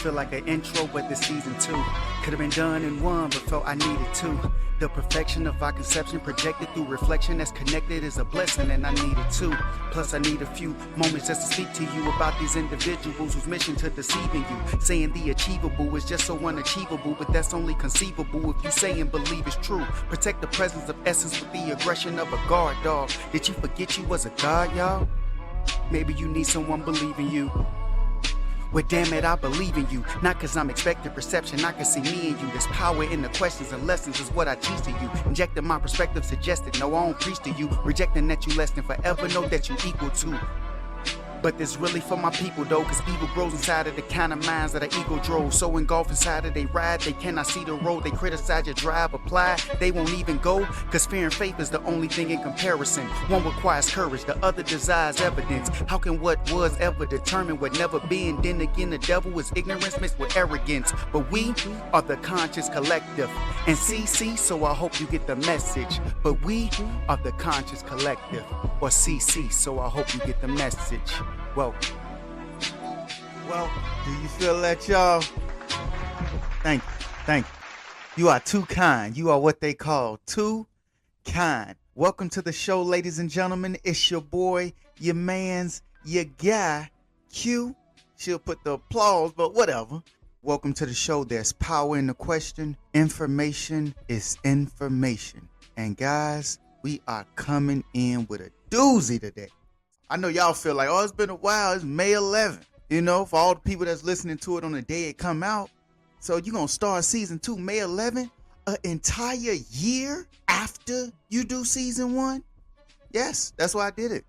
feel like an intro, but this season 2 could have been done in one, but felt I needed to. The perfection of our conception projected through reflection that's connected is a blessing, and I needed to. Plus I need a few moments just to speak to you about these individuals whose mission to deceiving you, saying the achievable is just so unachievable, but that's only conceivable if you say and believe it's true. Protect the presence of essence with the aggression of a guard dog. Did you forget you was a god, y'all? Maybe you need someone believing you. Well, damn it, I believe in you. Not cause I'm expecting perception, I can see me and you. There's power in the questions and lessons is what I teach to you. Injecting my perspective suggested, no, I don't preach to you. Rejecting that you less than forever, know that you equal to. But this really for my people though, cause evil grows inside of the kind of minds that an ego drove. So engulfed inside of they ride, they cannot see the road. They criticize your drive, apply, they won't even go. Cause fear and faith is the only thing in comparison. One requires courage, the other desires evidence. How can what was ever determine what never been? Then again, the devil is ignorance mixed with arrogance. But we are the conscious collective. And CC, so I hope you get the message. But we are the conscious collective. Or CC, so I hope you get the message. Well, do you feel that, y'all? Thank you. You are too kind. You are what they call too kind. Welcome to the show, ladies and gentlemen. It's your boy, your mans, your guy, Q. She'll put the applause, but whatever. Welcome to the show. There's power in the question. Information is information. And guys, we are coming in with a doozy today. I know y'all feel like, oh, it's been a while. It's May 11th. You know, for all the people that's listening to it on the day it come out. So you're going to start season 2, May 11th, an entire year after you do season 1? Yes, that's why I did it.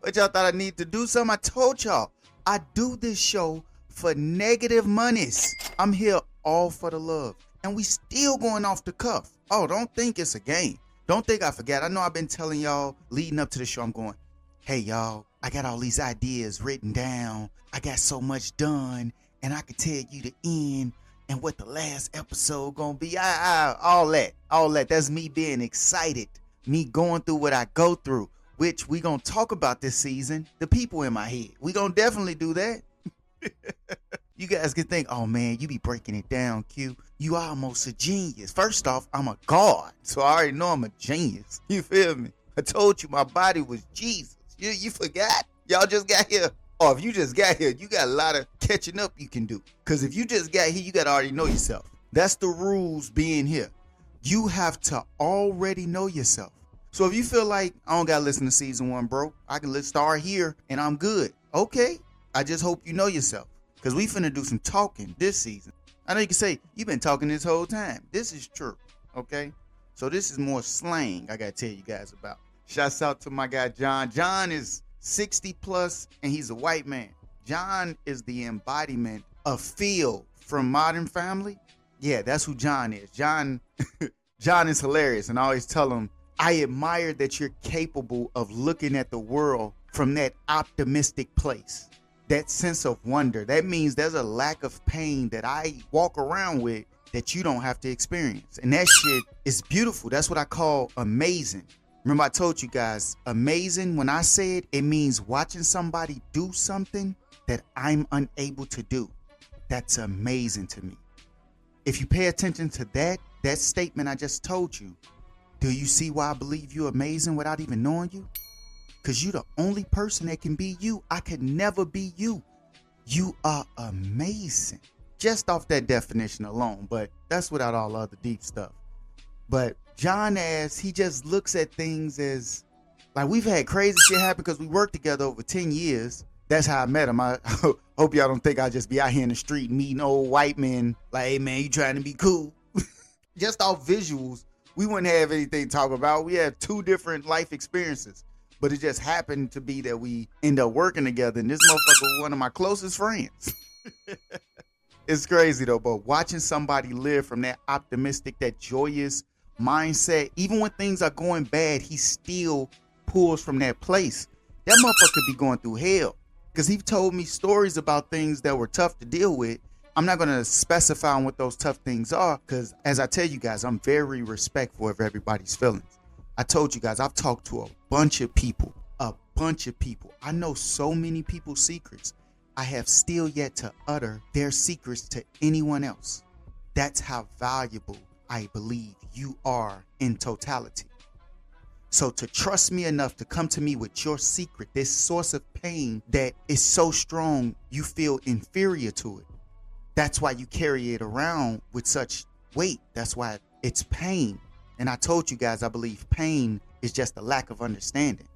But y'all thought I need to do something? I told y'all, I do this show for negative monies. I'm here all for the love. And we still going off the cuff. Oh, don't think it's a game. Don't think I forgot. I know I've been telling y'all leading up to the show, I'm going, hey, y'all, I got all these ideas written down. I got so much done, and I can tell you the end and what the last episode gonna be. All that. That's me being excited, me going through what I go through, which we gonna talk about this season, the people in my head. We gonna definitely do that. You guys can think, oh man, you be breaking it down, Q. You almost a genius. First off, I'm a god, so I already know I'm a genius. You feel me? I told you my body was Jesus. You forgot? Y'all just got here. Or if you just got here, you got a lot of catching up you can do. Because if you just got here, you got to already know yourself. That's the rules being here. You have to already know yourself. So if you feel like, I don't got to listen to season 1, bro. I can start here and I'm good. Okay. I just hope you know yourself. Because we finna do some talking this season. I know you can say, you've been talking this whole time. This is true, okay? So this is more slang I got to tell you guys about. Shouts out to my guy, John. John is 60 plus, and he's a white man. John is the embodiment of Phil from Modern Family. Yeah, that's who John is. John is hilarious, and I always tell him, I admire that you're capable of looking at the world from that optimistic place. That sense of wonder. That means there's a lack of pain that I walk around with that you don't have to experience. And that shit is beautiful. That's what I call amazing. Remember I told you guys, amazing, when I say it, it means watching somebody do something that I'm unable to do. That's amazing to me. If you pay attention to that statement I just told you, do you see why I believe you're amazing without even knowing you? Because you're the only person that can be you. I could never be you. You are amazing. Just off that definition alone, but that's without all the other deep stuff. But John he just looks at things as, like, we've had crazy shit happen because we worked together over 10 years. That's how I met him. I hope y'all don't think I'll just be out here in the street meeting old white men like, hey man, you trying to be cool? Just off visuals, we wouldn't have anything to talk about. We had 2 different life experiences. But it just happened to be that we end up working together. And this motherfucker was one of my closest friends. It's crazy though, but watching somebody live from that optimistic, that joyous mindset, even when things are going bad, he still pulls from that place. That motherfucker could be going through hell. Because he told me stories about things that were tough to deal with. I'm not going to specify on what those tough things are. Because as I tell you guys, I'm very respectful of everybody's feelings. I told you guys, I've talked to a bunch of people. I know so many people's secrets. I have still yet to utter their secrets to anyone else. That's how valuable I believe you are in totality. So to trust me enough to come to me with your secret, this source of pain that is so strong you feel inferior to it. That's why you carry it around with such weight. That's why it's pain. And I told you guys, I believe pain is just a lack of understanding.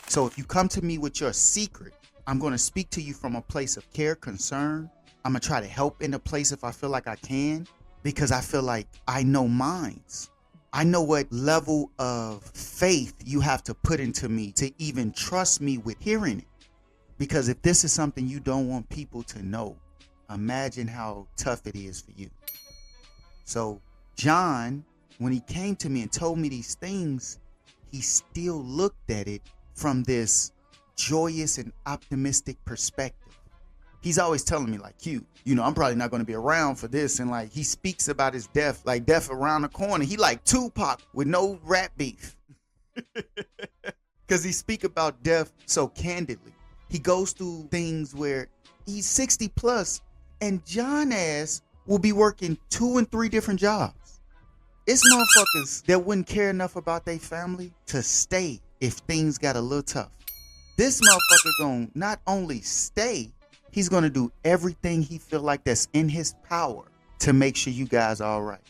So if you come to me with your secret, I'm going to speak to you from a place of care, concern. I'm going to try to help in a place if I feel like I can, because I feel like I know minds. I know what level of faith you have to put into me to even trust me with hearing it. Because if this is something you don't want people to know, imagine how tough it is for you. So John, when he came to me and told me these things, he still looked at it from this joyous and optimistic perspective. He's always telling me like, Q, I'm probably not going to be around for this. And like, he speaks about his death, like death around the corner. He like Tupac with no rap beef. Because he speak about death so candidly. He goes through things where he's 60 plus and John ass will be working 2 and 3 different jobs. It's motherfuckers that wouldn't care enough about their family to stay if things got a little tough. This motherfucker gonna not only stay, he's gonna do everything he feel like that's in his power to make sure you guys are all right.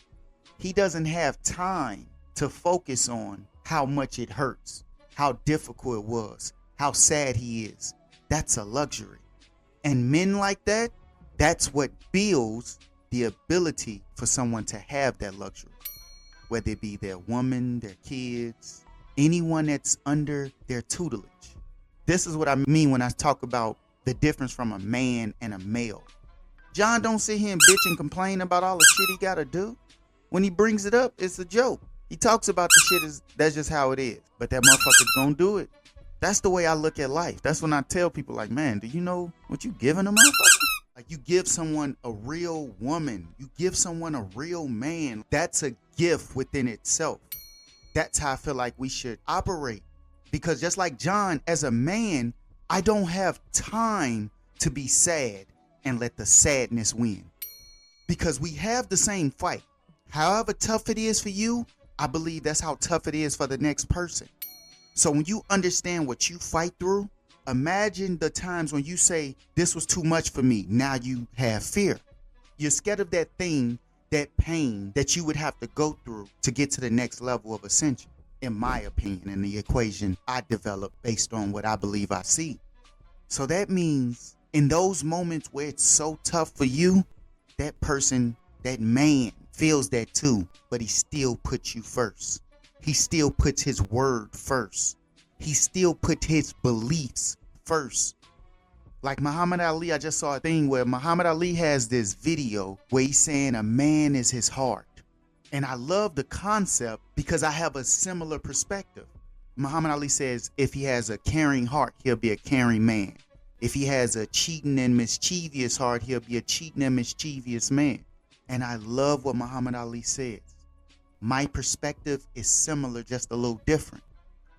He doesn't have time to focus on how much it hurts, how difficult it was, how sad he is. That's a luxury. And men like that, that's what builds the ability for someone to have that luxury. Whether it be their woman, their kids, anyone that's under their tutelage. This is what I mean when I talk about the difference from a man and a male. John don't sit here and bitch and complain about all the shit he gotta do. When he brings it up, it's a joke. He talks about the shit, that's just how it is. But that motherfucker's gonna do it. That's the way I look at life. That's when I tell people like, man, do you know what you giving a motherfucker? Like you give someone a real woman, you give someone a real man. That's a gift within itself. That's how I feel like we should operate. Because just like John, as a man, I don't have time to be sad and let the sadness win. Because we have the same fight. However tough it is for you, I believe that's how tough it is for the next person. So when you understand what you fight through, imagine the times when you say, this was too much for me. Now you have fear. You're scared of that thing, that pain that you would have to go through to get to the next level of ascension. In my opinion, in the equation I developed based on what I believe I see. So that means in those moments where it's so tough for you, that person, that man feels that too, but he still puts you first. He still puts his word first. He still put his beliefs first. Like Muhammad Ali, I just saw a thing where Muhammad Ali has this video where he's saying a man is his heart. And I love the concept because I have a similar perspective. Muhammad Ali says if he has a caring heart, he'll be a caring man. If he has a cheating and mischievous heart, he'll be a cheating and mischievous man. And I love what Muhammad Ali says. My perspective is similar, just a little different.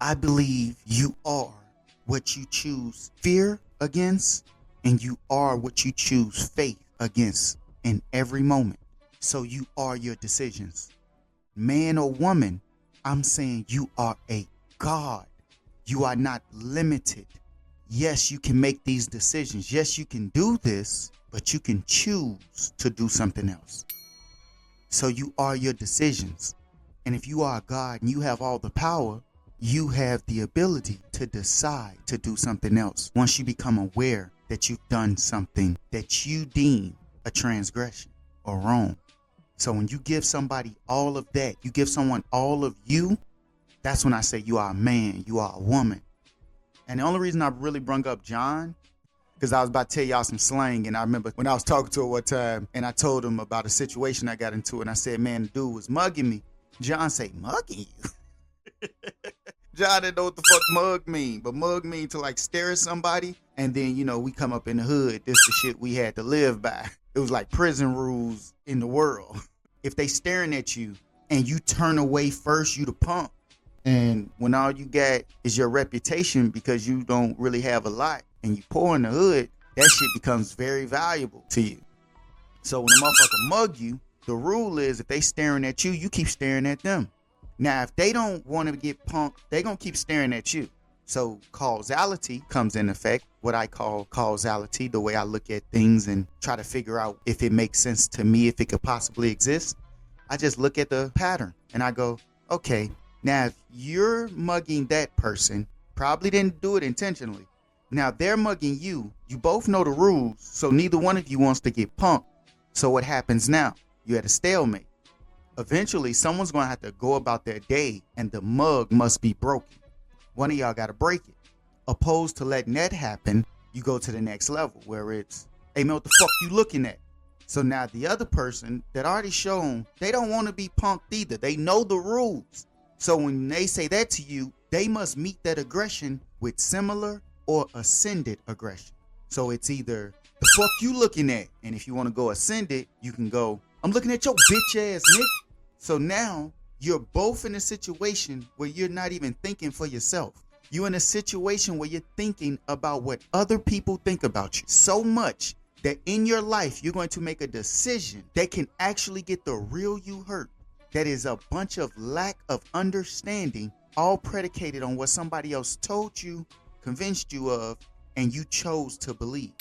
I believe you are what you choose fear against, and you are what you choose faith against in every moment. So you are your decisions. Man or woman, I'm saying you are a God. You are not limited. Yes, you can make these decisions. Yes, you can do this, but you can choose to do something else. So you are your decisions. And if you are God and you have all the power, you have the ability to decide to do something else once you become aware that you've done something that you deem a transgression or wrong. So when you give somebody all of that, you give someone all of you, that's when I say you are a man, you are a woman. And the only reason I really brung up John, because I was about to tell y'all some slang, and I remember when I was talking to her one time, and I told him about a situation I got into, and I said, man, the dude was mugging me. John say, mugging you? John didn't know what the fuck mug mean, but mug mean to like stare at somebody, and then, we come up in the hood, this the shit we had to live by. It was like prison rules in the world. If they staring at you and you turn away first, you the punk. And when all you got is your reputation because you don't really have a lot and you poor in the hood, that shit becomes very valuable to you. So when a motherfucker mug you, the rule is if they staring at you, you keep staring at them. Now, if they don't want to get punked, they gonna keep staring at you. So causality comes in effect, what I call causality, the way I look at things and try to figure out if it makes sense to me, if it could possibly exist. I just look at the pattern and I go, okay, now if you're mugging that person, probably didn't do it intentionally. Now they're mugging you. You both know the rules, so neither one of you wants to get punked. So what happens now? You're at a stalemate. Eventually, someone's going to have to go about their day and the mug must be broken. One of y'all got to break it. Opposed to letting that happen, you go to the next level where it's, hey man, what the fuck you looking at? So now the other person that already shown, they don't want to be punked either. They know the rules. So when they say that to you, they must meet that aggression with similar or ascended aggression. So it's either the fuck you looking at? And if you want to go ascended, you can go, I'm looking at your bitch ass nigga. So now you're both in a situation where you're not even thinking for yourself. You're in a situation where you're thinking about what other people think about you so much that in your life, you're going to make a decision that can actually get the real you hurt. That is a bunch of lack of understanding, all predicated on what somebody else told you, convinced you of, and you chose to believe.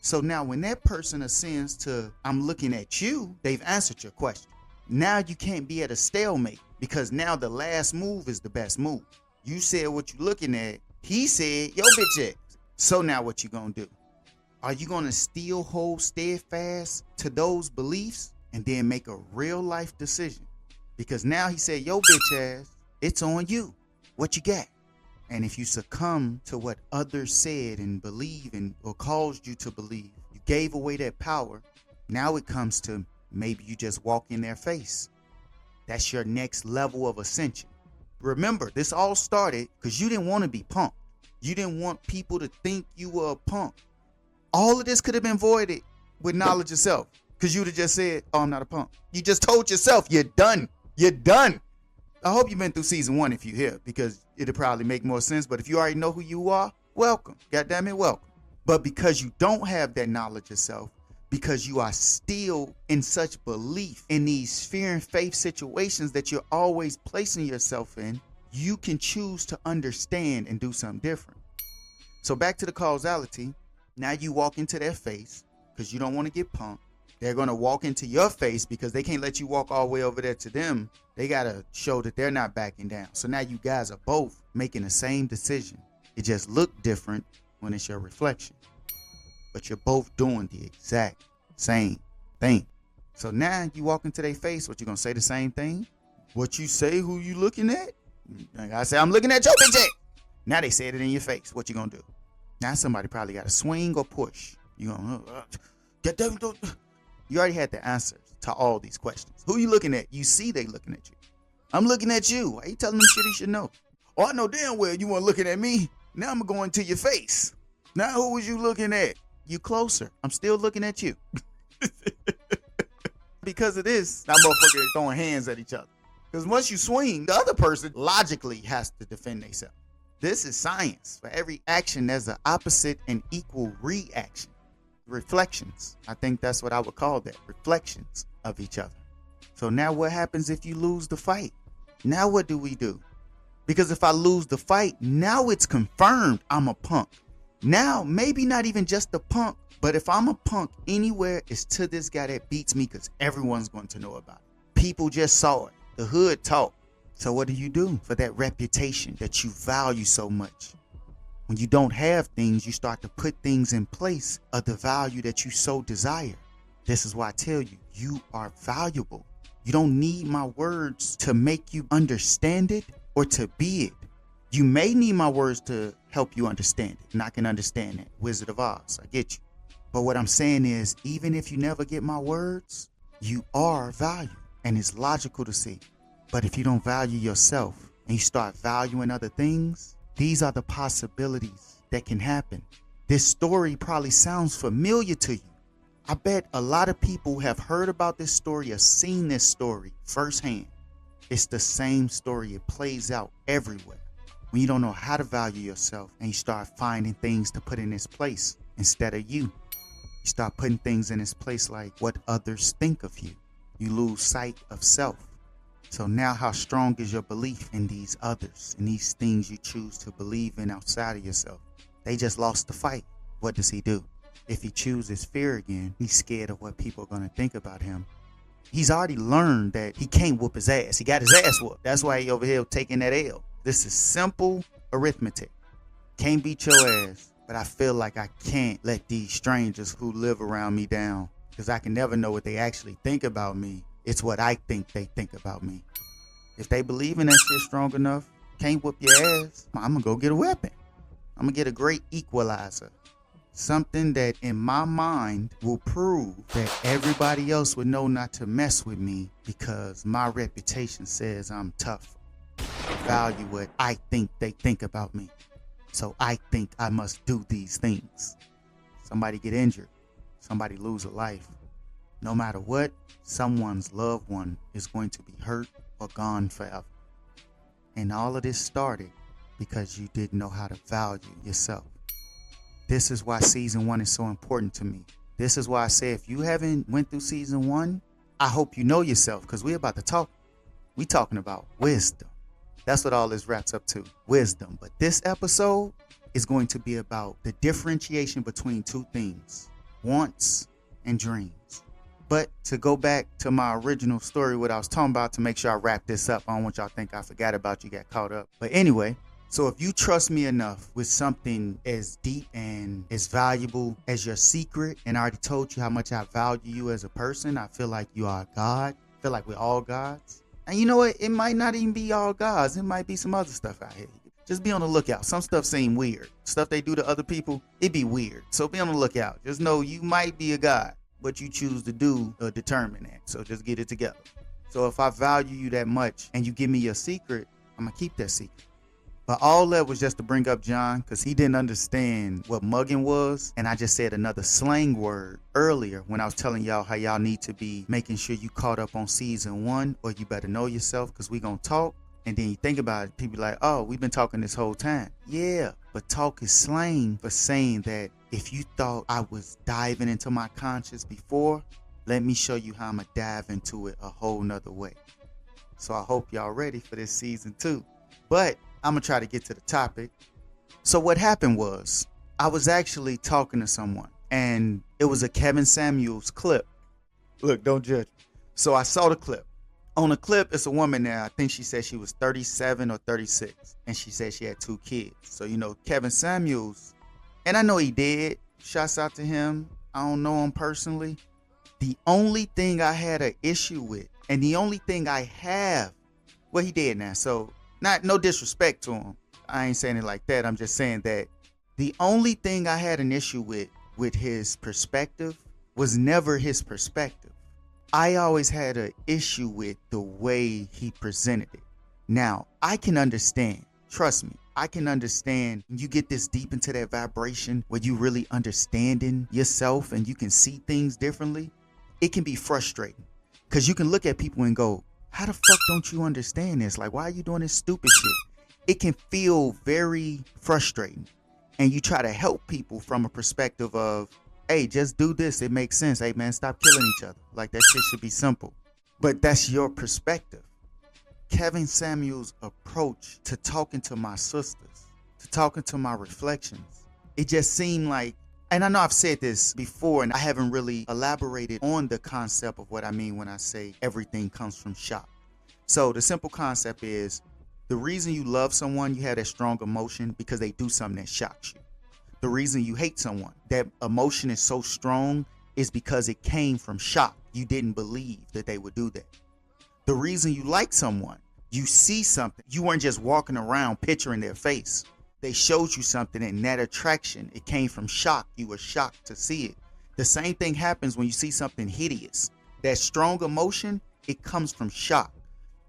So now when that person ascends to, I'm looking at you, they've answered your question. Now you can't be at a stalemate because now the last move is the best move. You said what you looking at. He said, yo bitch ass. So now what you gonna do? Are you gonna still hold steadfast to those beliefs and then make a real life decision? Because now he said, yo bitch ass, it's on you. What you got? And if you succumb to what others said and believe and or caused you to believe, you gave away that power. Now it comes to maybe you just walk in their face. That's your next level of ascension. Remember, this all started because you didn't want to be punked. You didn't want people to think you were a punk. All of this could have been voided with knowledge of self because you'd have just said, oh, I'm not a punk. You just told yourself you're done. You're done. I hope you've been through season 1 if you're here because it'll probably make more sense. But if you already know who you are, welcome. Goddamn it, welcome. But because you don't have that knowledge of self, because you are still in such belief in these fear and faith situations that you're always placing yourself in, you can choose to understand and do something different. So back to the causality. Now you walk into their face because you don't want to get punked. They're going to walk into your face because they can't let you walk all the way over there to them. They got to show that they're not backing down. So now you guys are both making the same decision. It just looked different when it's your reflection. But you're both doing the exact same thing. So now you walk into their face, what you going to say the same thing? What you say, who you looking at? Like I say, I'm looking at your bitch ass. Now they said it in your face. What you going to do? Now somebody probably got to swing or push. You going to get them. You already had the answers to all these questions. Who you looking at? You see they looking at you. I'm looking at you. Why you telling them shit he should know? Oh, I know damn well you weren't looking at me. Now I'm going to your face. Now who was you looking at? You closer. I'm still looking at you. Because of this, that motherfucker is throwing hands at each other. Because once you swing, the other person logically has to defend themselves. This is science. For every action, there's an opposite and equal reaction. Reflections. I think that's what I would call that. Reflections of each other. So now what happens if you lose the fight? Now what do we do? Because if I lose the fight, now it's confirmed I'm a punk. Now, maybe not even just a punk, but if I'm a punk anywhere, it's to this guy that beats me because everyone's going to know about it. People just saw it. The hood talked. So what do you do for that reputation that you value so much? When you don't have things, you start to put things in place of the value that you so desire. This is why I tell you, you are valuable. You don't need my words to make you understand it or to be it. You may need my words to help you understand it, and I can understand that. Wizard of Oz, I get you. But what I'm saying is, even if you never get my words, you are valued, and it's logical to see. But if you don't value yourself and you start valuing other things, these are the possibilities that can happen. This story probably sounds familiar to you. I bet a lot of people have heard about this story or seen this story firsthand. It's the same story. It plays out everywhere. When you don't know how to value yourself and you start finding things to put in its place instead of you. You start putting things in its place like what others think of you. You lose sight of self. So now how strong is your belief in these others and these things you choose to believe in outside of yourself? They just lost the fight. What does he do? If he chooses fear again, he's scared of what people are going to think about him. He's already learned that he can't whoop his ass. He got his ass whooped. That's why he over here taking that L. This is simple arithmetic. Can't beat your ass, but I feel like I can't let these strangers who live around me down, because I can never know what they actually think about me. It's what I think they think about me. If they believe in that shit strong enough, can't whoop your ass, I'm gonna go get a weapon. I'm gonna get a great equalizer. Something that in my mind will prove that everybody else would know not to mess with me because my reputation says I'm tough. I value what I think they think about me. So I think I must do these things. Somebody get injured. Somebody lose a life. No matter what, someone's loved one is going to be hurt or gone forever. And all of this started because you didn't know how to value yourself. This is why season 1 is so important to me. This is why I say if you haven't went through season 1, I hope you know yourself, because we're about to talk. We talking about wisdom. That's what all this wraps up to, wisdom. But this episode is going to be about the differentiation between two things, wants and dreams. But to go back to my original story, what I was talking about, to make sure I wrap this up, I don't want y'all to think I forgot about you, got caught up. But anyway, so if you trust me enough with something as deep and as valuable as your secret, and I already told you how much I value you as a person, I feel like you are God. I feel like we're all gods. And you know what? It might not even be all gods. It might be some other stuff out here. Just be on the lookout. Some stuff seem weird. Stuff they do to other people, it be weird. So be on the lookout. Just know you might be a god. What you choose to do or determine that. So just get it together. So if I value you that much and you give me your secret, I'm going to keep that secret. But all that was just to bring up John, because he didn't understand what mugging was. And I just said another slang word earlier when I was telling y'all how y'all need to be making sure you caught up on season 1, or you better know yourself, because we going to talk. And then you think about it, people like, oh, we've been talking this whole time. Yeah, but talk is slang for saying that if you thought I was diving into my conscience before, let me show you how I'm going to dive into it a whole nother way. So I hope y'all ready for this season 2. But I'm going to try to get to the topic. So what happened was I was actually talking to someone, and it was a Kevin Samuels clip. Look, don't judge me. So I saw the clip. On the clip, it's a woman there. I think she said she was 37 or 36, and she said she had 2 kids. So, you know, Kevin Samuels, and I know he did. Shouts out to him. I don't know him personally. The only thing I had an issue with, and the only thing I have, well, he did now. So, no disrespect to him. I ain't saying it like that. I'm just saying that the only thing I had an issue with his perspective was never his perspective. I always had an issue with the way he presented it. Now, I can understand, trust me, I can understand when you get this deep into that vibration where you really understanding yourself and you can see things differently. It can be frustrating because you can look at people and go, how the fuck don't you understand this? Like, why are you doing this stupid shit? It can feel very frustrating. And you try to help people from a perspective of, hey, just do this. It makes sense. Hey, man, stop killing each other. Like, that shit should be simple. But that's your perspective. Kevin Samuels' approach to talking to my sisters, to talking to my reflections, it just seemed like, and I know I've said this before, and I haven't really elaborated on the concept of what I mean when I say everything comes from shock. So the simple concept is the reason you love someone, you have that strong emotion because they do something that shocks you. The reason you hate someone, that emotion is so strong, is because it came from shock. You didn't believe that they would do that. The reason you like someone, you see something. You weren't just walking around picturing their face. They showed you something, and that attraction, it came from shock. You were shocked to see it. The same thing happens when you see something hideous. That strong emotion, it comes from shock.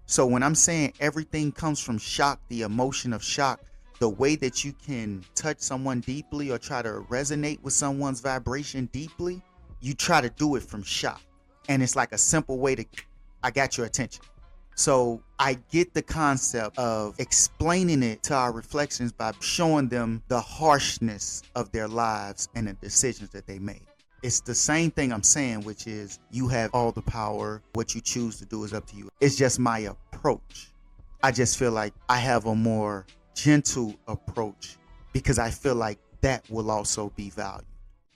So when I'm saying everything comes from shock, the emotion of shock, the way that you can touch someone deeply or try to resonate with someone's vibration deeply, you try to do it from shock. And it's like a simple way to, I got your attention. So I get the concept of explaining it to our reflections by showing them the harshness of their lives and the decisions that they made. It's the same thing I'm saying, which is you have all the power. What you choose to do is up to you. It's just my approach. I just feel like I have a more gentle approach because I feel like that will also be valued.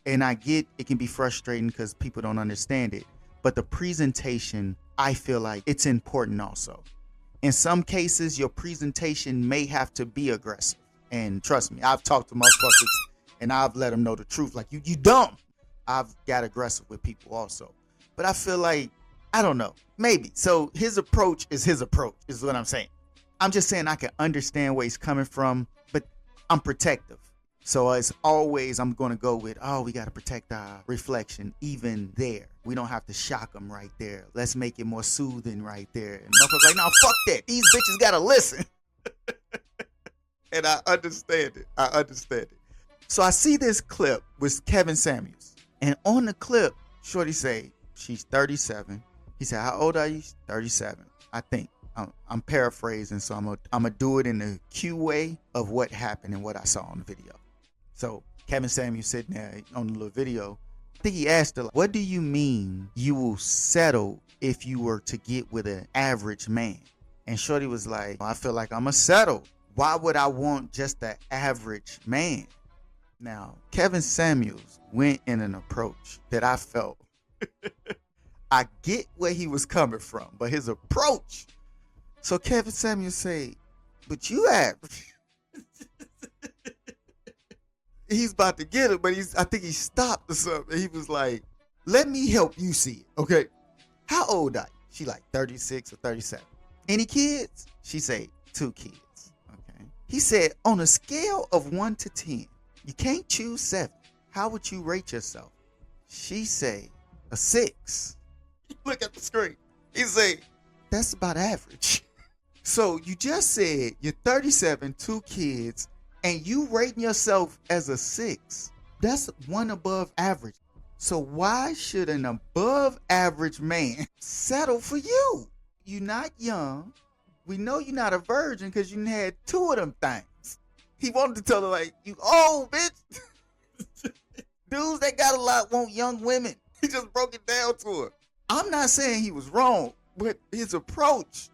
And I get it can be frustrating because people don't understand it. But the presentation, I feel like it's important also. In some cases, your presentation may have to be aggressive. And trust me, I've talked to motherfuckers and I've let them know the truth. Like, you dumb. I've got aggressive with people also. But I feel like, I don't know, maybe. So his approach, is what I'm saying. I'm just saying I can understand where he's coming from, but I'm protective. So as always, I'm going to go with, we got to protect our reflection even there. We don't have to shock them right there. Let's make it more soothing right there. And motherfuckers like, no, fuck that. These bitches got to listen. And I understand it. So I see this clip with Kevin Samuels. And on the clip, Shorty say, she's 37. He said, how old are you? 37, I think. I'm paraphrasing, so I'm gonna do it in the Q way of what happened and what I saw on the video. So Kevin Samuels sitting there on the little video. I think he asked her, what do you mean you will settle if you were to get with an average man? And Shorty was like, I feel like I'm going to settle. Why would I want just an average man? Now, Kevin Samuels went in an approach that I felt. I get where he was coming from, but his approach. So Kevin Samuels say, but you average. He's about to get it, but I think he stopped or something. He was like, let me help you see it. Okay. How old are you? She like 36 or 37. Any kids? She say 2 kids. Okay. He said, on a scale of 1 to 10, you can't choose 7. How would you rate yourself? She say a 6. Look at the screen. He say, that's about average. So you just said you're 37, 2 kids, and you rating yourself as a 6. That's one above average. So why should an above average man settle for you? You're not young. We know you're not a virgin because you had 2 of them things. He wanted to tell her, like, you old, bitch. Dudes that got a lot want young women. He just broke it down to her. I'm not saying he was wrong, but his approach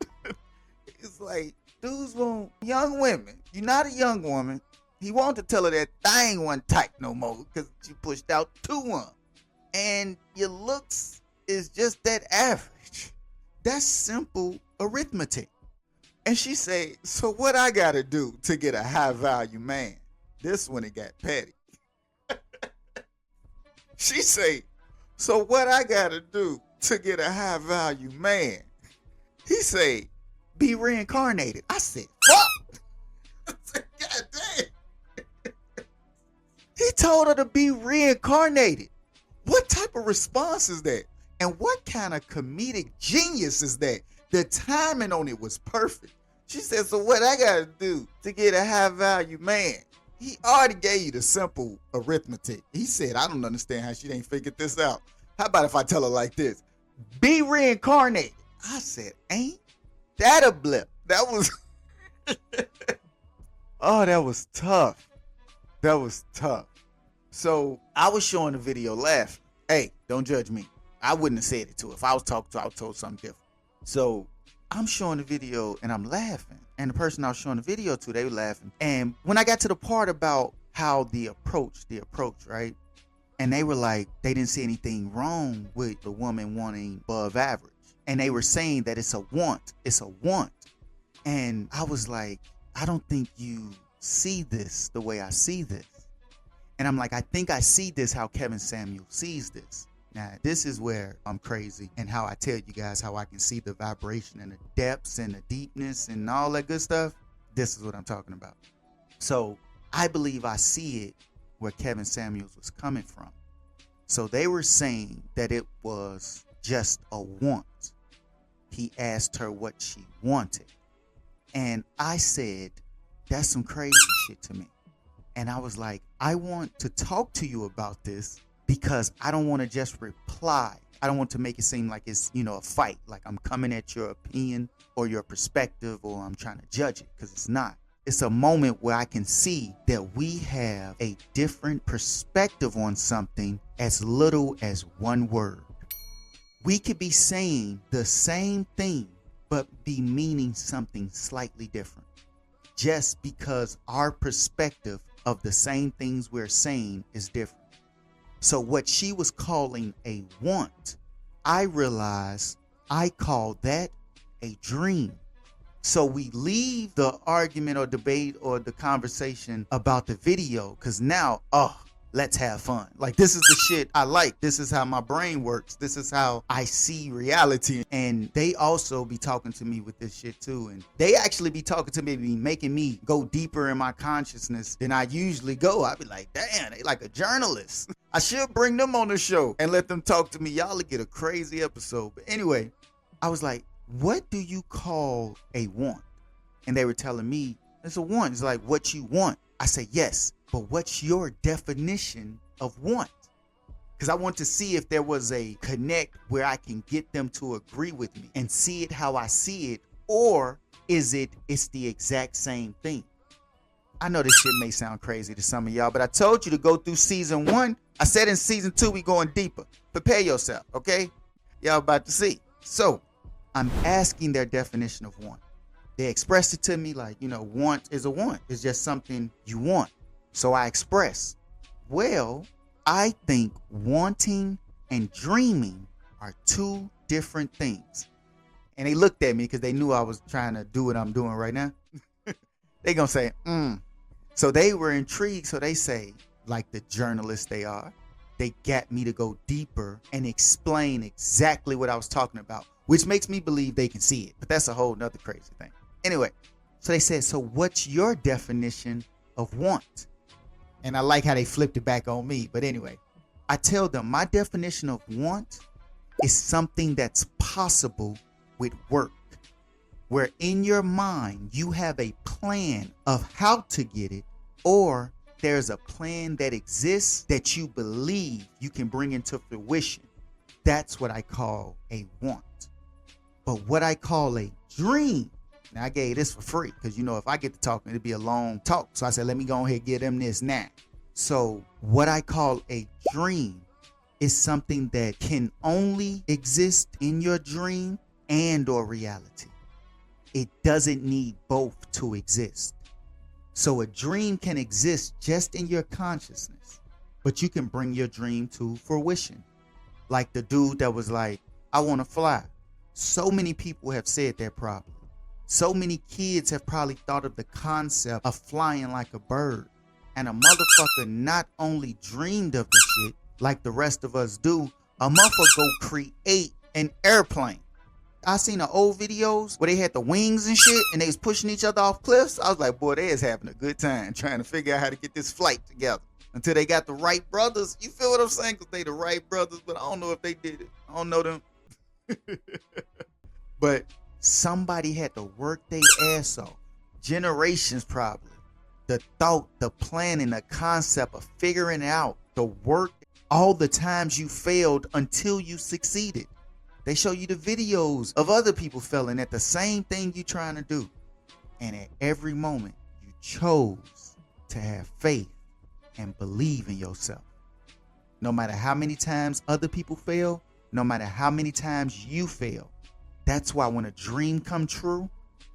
is like, dudes want young women. You're not a young woman. He wanted to tell her that thing wasn't tight no more because she pushed out 2 and your looks is just that average. That's simple arithmetic. And she say, so what I gotta do to get a high value man? This one it got petty. She say, so what I gotta do to get a high value man? He say, be reincarnated. I said, fuck. I said, God damn. He told her to be reincarnated. What type of response is that? And what kind of comedic genius is that? The timing on it was perfect. She said, so what I gotta do to get a high value man? He already gave you the simple arithmetic. He said, I don't understand how she ain't figured this out. How about if I tell her like this? Be reincarnated. I said, ain't that a blip? That was, oh, that was tough. That was tough. So I was showing the video laughing. Hey, don't judge me. I wouldn't have said it to her. If I was talking to her, I would have told something different. So I'm showing the video and I'm laughing. And the person I was showing the video to, they were laughing. And when I got to the part about how the approach, right? And they were like, they didn't see anything wrong with the woman wanting above average. And they were saying that it's a want. It's a want. And I was like, I don't think you see this the way I see this. And I'm like, I think I see this how Kevin Samuels sees this. Now, this is where I'm crazy and how I tell you guys how I can see the vibration and the depths and the deepness and all that good stuff. This is what I'm talking about. So I believe I see it where Kevin Samuels was coming from. So they were saying that it was just a want. He asked her what she wanted. And I said, that's some crazy shit to me. And I was like, I want to talk to you about this because I don't want to just reply. I don't want to make it seem like it's, a fight, like I'm coming at your opinion or your perspective or I'm trying to judge it, because it's not. It's a moment where I can see that we have a different perspective on something as little as one word. We could be saying the same thing, but be meaning something slightly different, just because our perspective of the same things we're saying is different. So what she was calling a want, I realized I call that a dream. So we leave the argument or debate or the conversation about the video, because now, let's have fun. Like, this is the shit I like. This is how my brain works. This is how I see reality. And they also be talking to me with this shit too. And they actually be talking to me, be making me go deeper in my consciousness than I usually go. I be like, damn, they like a journalist. I should bring them on the show and let them talk to me. Y'all will get a crazy episode. But anyway, I was like, what do you call a want? And they were telling me, it's a want. It's like what you want. I say, yes. But what's your definition of want? Because I want to see if there was a connect where I can get them to agree with me and see it how I see it, or is it's the exact same thing? I know this shit may sound crazy to some of y'all, but I told you to go through season 1. I said in season 2, we going deeper. Prepare yourself, okay? Y'all about to see. So I'm asking their definition of want. They expressed it to me like, want is a want. It's just something you want. So I express, well, I think wanting and dreaming are two different things. And they looked at me because they knew I was trying to do what I'm doing right now. They gonna say, So they were intrigued. So they say, like the journalists they are, they got me to go deeper and explain exactly what I was talking about, which makes me believe they can see it. But that's a whole nother crazy thing. Anyway, so they said, so what's your definition of want? And I like how they flipped it back on me. But anyway, I tell them my definition of want is something that's possible with work, where in your mind you have a plan of how to get it, or there's a plan that exists that you believe you can bring into fruition. That's what I call a want. But what I call a dream, now I gave this for free because, if I get to talking, it'd be a long talk. So I said, let me go ahead and give them this now. So what I call a dream is something that can only exist in your dream and or reality. It doesn't need both to exist. So a dream can exist just in your consciousness, but you can bring your dream to fruition. Like the dude that was like, I want to fly. So many people have said that probably. So many kids have probably thought of the concept of flying like a bird. And a motherfucker not only dreamed of the shit like the rest of us do, a motherfucker go create an airplane. I seen the old videos where they had the wings and shit and they was pushing each other off cliffs. I was like, boy, they is having a good time trying to figure out how to get this flight together until they got the right brothers. You feel what I'm saying? Because they the right brothers, but I don't know if they did it. I don't know them. But somebody had to work their ass off. Generations probably. The thought, the planning, the concept of figuring out the work, all the times you failed until you succeeded. They show you the videos of other people failing at the same thing you're trying to do. And at every moment, you chose to have faith and believe in yourself. No matter how many times other people fail, no matter how many times you fail. That's why when a dream come true,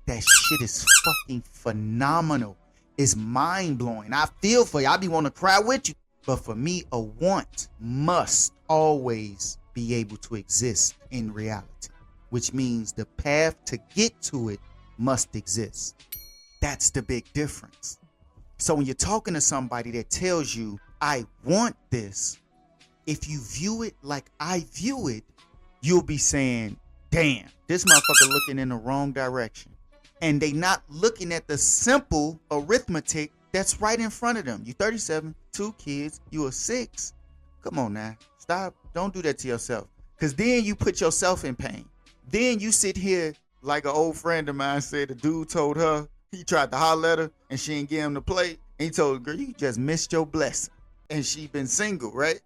that shit is fucking phenomenal. It's mind-blowing. I feel for you. I be wanting to cry with you. But for me, a want must always be able to exist in reality, which means the path to get to it must exist. That's the big difference. So when you're talking to somebody that tells you, I want this, if you view it like I view it, you'll be saying, damn, this motherfucker looking in the wrong direction. And they not looking at the simple arithmetic that's right in front of them. You 37, 2 kids, you a 6. Come on now, stop. Don't do that to yourself. Because then you put yourself in pain. Then you sit here like an old friend of mine said, the dude told her, he tried to holler at her and she didn't give him the plate. And he told her, girl, you just missed your blessing. And she been single, right?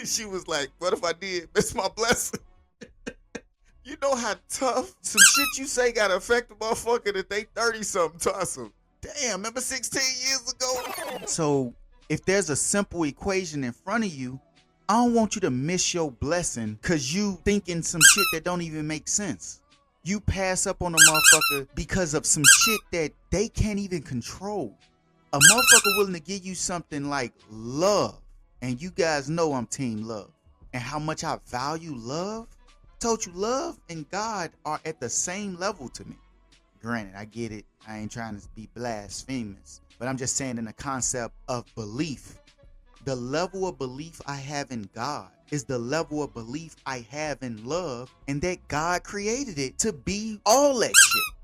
She was like, what if I did? That's my blessing. You know how tough some shit you say gotta affect a motherfucker that they 30-something toss them. Damn, remember 16 years ago? So if there's a simple equation in front of you, I don't want you to miss your blessing because you thinking some shit that don't even make sense. You pass up on a motherfucker because of some shit that they can't even control. A motherfucker willing to give you something like love, and you guys know I'm team love, and how much I value love. Told you love and God are at the same level to me. Granted, I get it. I ain't trying to be blasphemous, but I'm just saying in the concept of belief. The level of belief I have in God is the level of belief I have in love, and that God created it to be all that shit.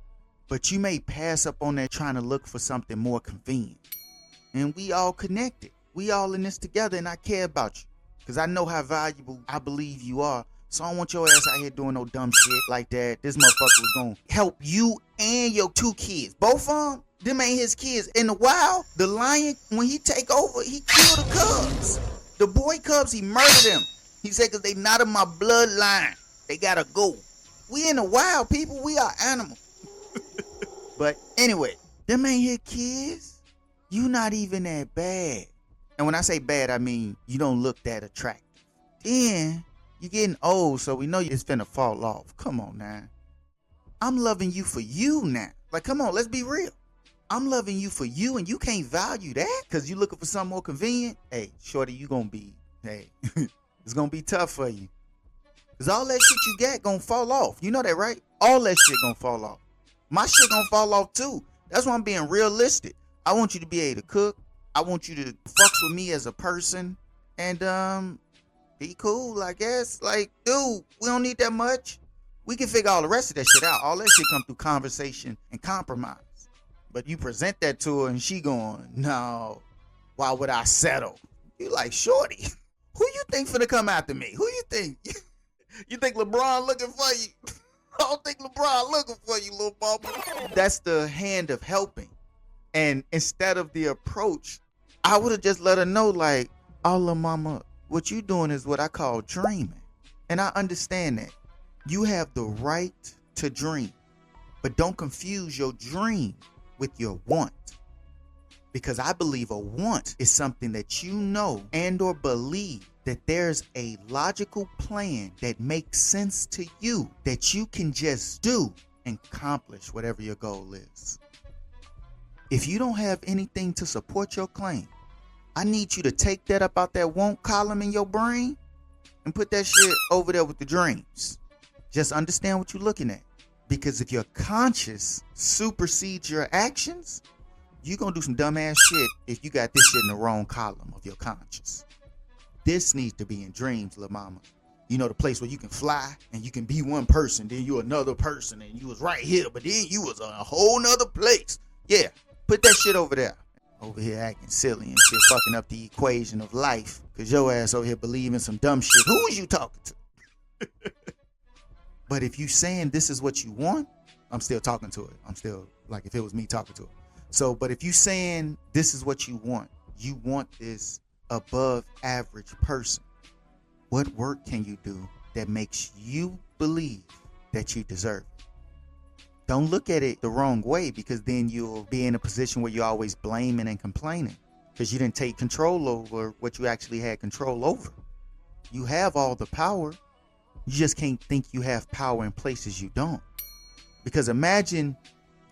But you may pass up on that trying to look for something more convenient. And we all connected. We all in this together, and I care about you because I know how valuable I believe you are. So I don't want your ass out here doing no dumb shit like that. This motherfucker was gonna help you and your 2 kids. Both of them ain't his kids. In the wild, the lion, when he take over, he killed the cubs. The boy cubs, he murdered them. He said, cause they not in my bloodline. They gotta go. We in the wild, people. We are animals. But anyway, them ain't his kids. You not even that bad. And when I say bad, I mean you don't look that attractive. Then you're getting old, so we know it's finna fall off. Come on now. I'm loving you for you now. Like, come on, let's be real. I'm loving you for you, and you can't value that because you looking for something more convenient. Hey, shorty, you gonna be, hey, it's gonna be tough for you. Because all that shit you got gonna fall off. You know that, right? All that shit gonna fall off. My shit gonna fall off too. That's why I'm being realistic. I want you to be able to cook. I want you to fucks with me as a person. And, be cool, I guess. Like, dude, we don't need that much. We can figure all the rest of that shit out. All that shit come through conversation and compromise. But you present that to her and she going, no, why would I settle? You like, shorty, who you think finna come after me? Who you think? You think LeBron looking for you? I don't think LeBron looking for you, little mama. That's the hand of helping. And instead of the approach, I would have just let her know, like, oh, little mama, what you doing is what I call dreaming. And I understand that. You have the right to dream. But don't confuse your dream with your want. Because I believe a want is something that you know and or believe that there's a logical plan that makes sense to you that you can just do and accomplish whatever your goal is. If you don't have anything to support your claim, I need you to take that up out that want column in your brain and put that shit over there with the dreams. Just understand what you're looking at. Because if your conscious supersedes your actions, you're going to do some dumbass shit if you got this shit in the wrong column of your conscious. This needs to be in dreams, lil' mama. You know, the place where you can fly and you can be one person, then you another person, and you was right here, but then you was on a whole nother place. Yeah, put that shit over there. Over here acting silly and shit, fucking up the equation of life. Cause your ass over here believing some dumb shit. Who is you talking to? But if you saying this is what you want, I'm still talking to it. I'm still like if it was me talking to it. So, but if you saying this is what you want this above average person, what work can you do that makes you believe that you deserve it? Don't look at it the wrong way, because then you'll be in a position where you're always blaming and complaining because you didn't take control over what you actually had control over. You have all the power. You just can't think you have power in places you don't. Because imagine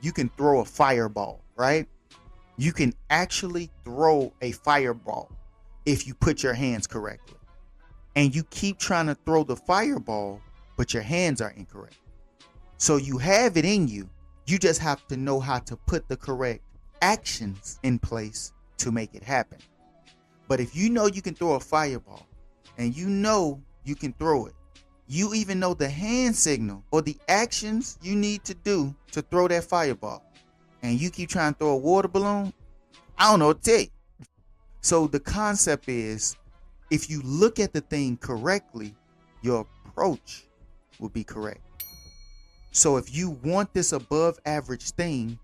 you can throw a fireball, right? You can actually throw a fireball if you put your hands correctly. And you keep trying to throw the fireball, but your hands are incorrect. So you have it in you. You just have to know how to put the correct actions in place to make it happen. But if you know you can throw a fireball and you know you can throw it, you even know the hand signal or the actions you need to do to throw that fireball, and you keep trying to throw a water balloon, I don't know what to tell you. So the concept is, if you look at the thing correctly, your approach will be correct. So if you want this above average thing,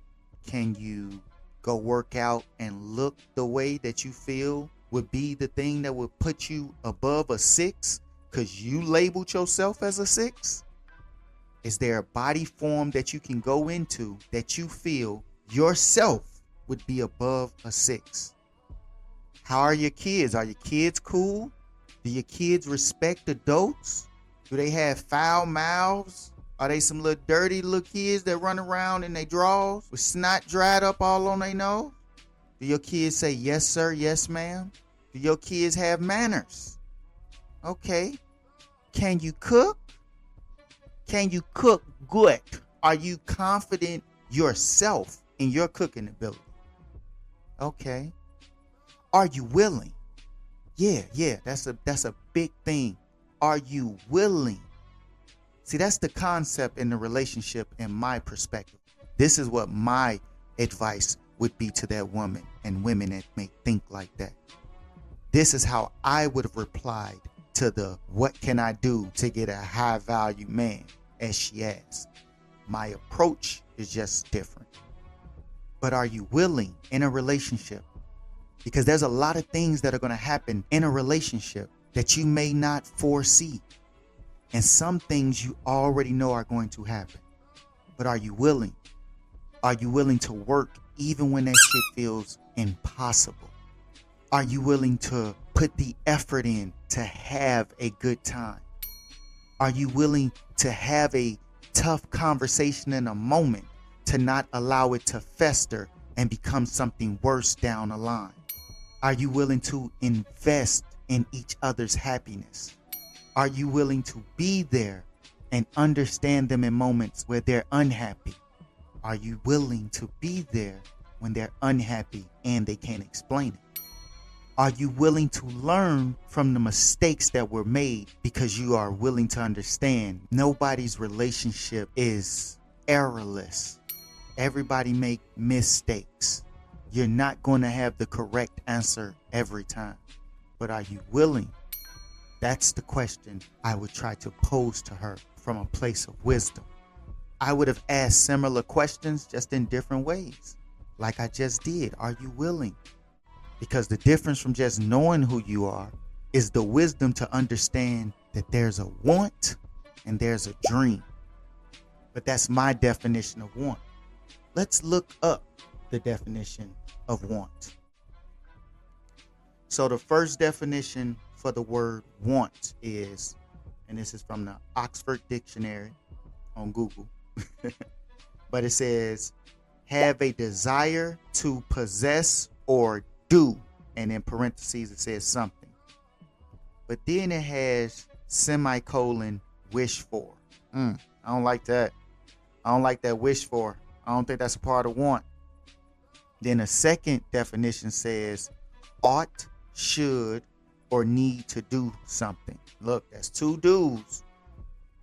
can you go work out and look the way that you feel would be the thing that would put you above a 6 because you labeled yourself as a 6? Is there a body form that you can go into that you feel yourself would be above a 6? How are your kids? Are your kids cool? Do your kids respect adults? Do they have foul mouths? Are they some little dirty little kids that run around in their drawers with snot dried up all on their nose? Do your kids say yes sir, yes ma'am? Do your kids have manners? Okay. Can you cook? Can you cook good? Are you confident yourself in your cooking ability? Okay. Are you willing? Yeah, that's a big thing. Are you willing? See, that's the concept in the relationship in my perspective. This is what my advice would be to that woman and women that may think like that. This is how I would have replied to the what can I do to get a high value man as she asked. My approach is just different. But are you willing in a relationship? Because there's a lot of things that are going to happen in a relationship that you may not foresee. And some things you already know are going to happen. But are you willing? Are you willing to work even when that shit feels impossible? Are you willing to put the effort in to have a good time? Are you willing to have a tough conversation in a moment to not allow it to fester and become something worse down the line? Are you willing to invest in each other's happiness? Are you willing to be there and understand them in moments where they're unhappy? Are you willing to be there when they're unhappy and they can't explain it? Are you willing to learn from the mistakes that were made because you are willing to understand nobody's relationship is errorless? Everybody make mistakes. You're not going to have the correct answer every time. But are you willing? That's the question I would try to pose to her from a place of wisdom. I would have asked similar questions just in different ways, like I just did. Are you willing? Because the difference from just knowing who you are is the wisdom to understand that there's a want and there's a dream. But that's my definition of want. Let's look up the definition of want. So the first definition for the word want is, and this is from the Oxford Dictionary on Google, but it says, have a desire to possess or do, and in parentheses it says something. But then it has semicolon wish for. I don't like that. I don't like that wish for. I don't think that's a part of want. Then a second definition says ought, should, or need to do something. Look, that's two dudes.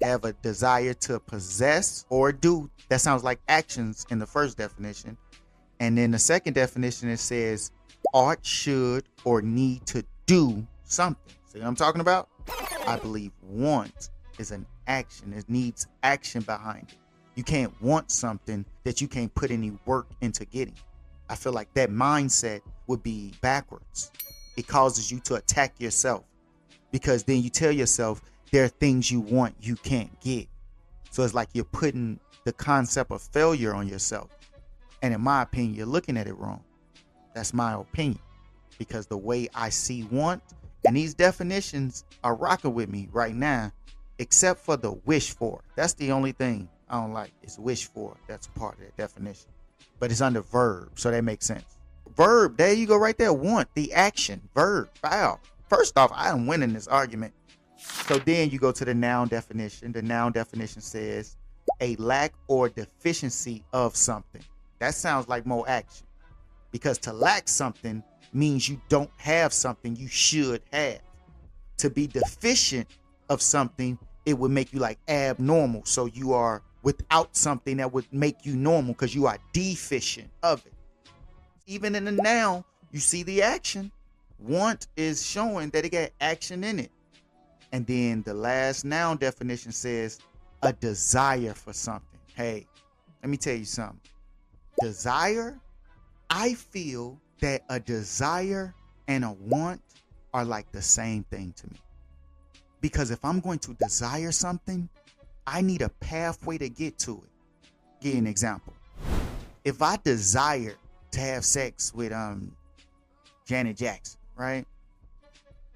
Have a desire to possess or do. That sounds like actions in the first definition. And then the second definition, it says ought, should, or need to do something. See what I'm talking about? I believe want is an action. It needs action behind it. You can't want something that you can't put any work into getting. I feel like that mindset would be backwards. It causes you to attack yourself because then you tell yourself there are things you want you can't get. So it's like you're putting the concept of failure on yourself. And in my opinion, you're looking at it wrong. That's my opinion, because the way I see want, and these definitions are rocking with me right now, except for the wish for. That's the only thing I don't like. It's wish for. That's part of that definition. But it's under verb, so that makes sense. Verb, there you go right there. Want, the action, verb, wow. First off, I am winning this argument. So then you go to the noun definition. The noun definition says a lack or deficiency of something. That sounds like more action, because to lack something means you don't have something you should have. To be deficient of something, it would make you like abnormal. So you are without something that would make you normal because you are deficient of it. Even in the noun, you see the action. Want is showing that it got action in it. And then the last noun definition says a desire for something. Hey, let me tell you something. Desire, I feel that a desire and a want are like the same thing to me. Because if I'm going to desire something, I need a pathway to get to it. Give you an example. If I desire to have sex with Janet Jackson, right?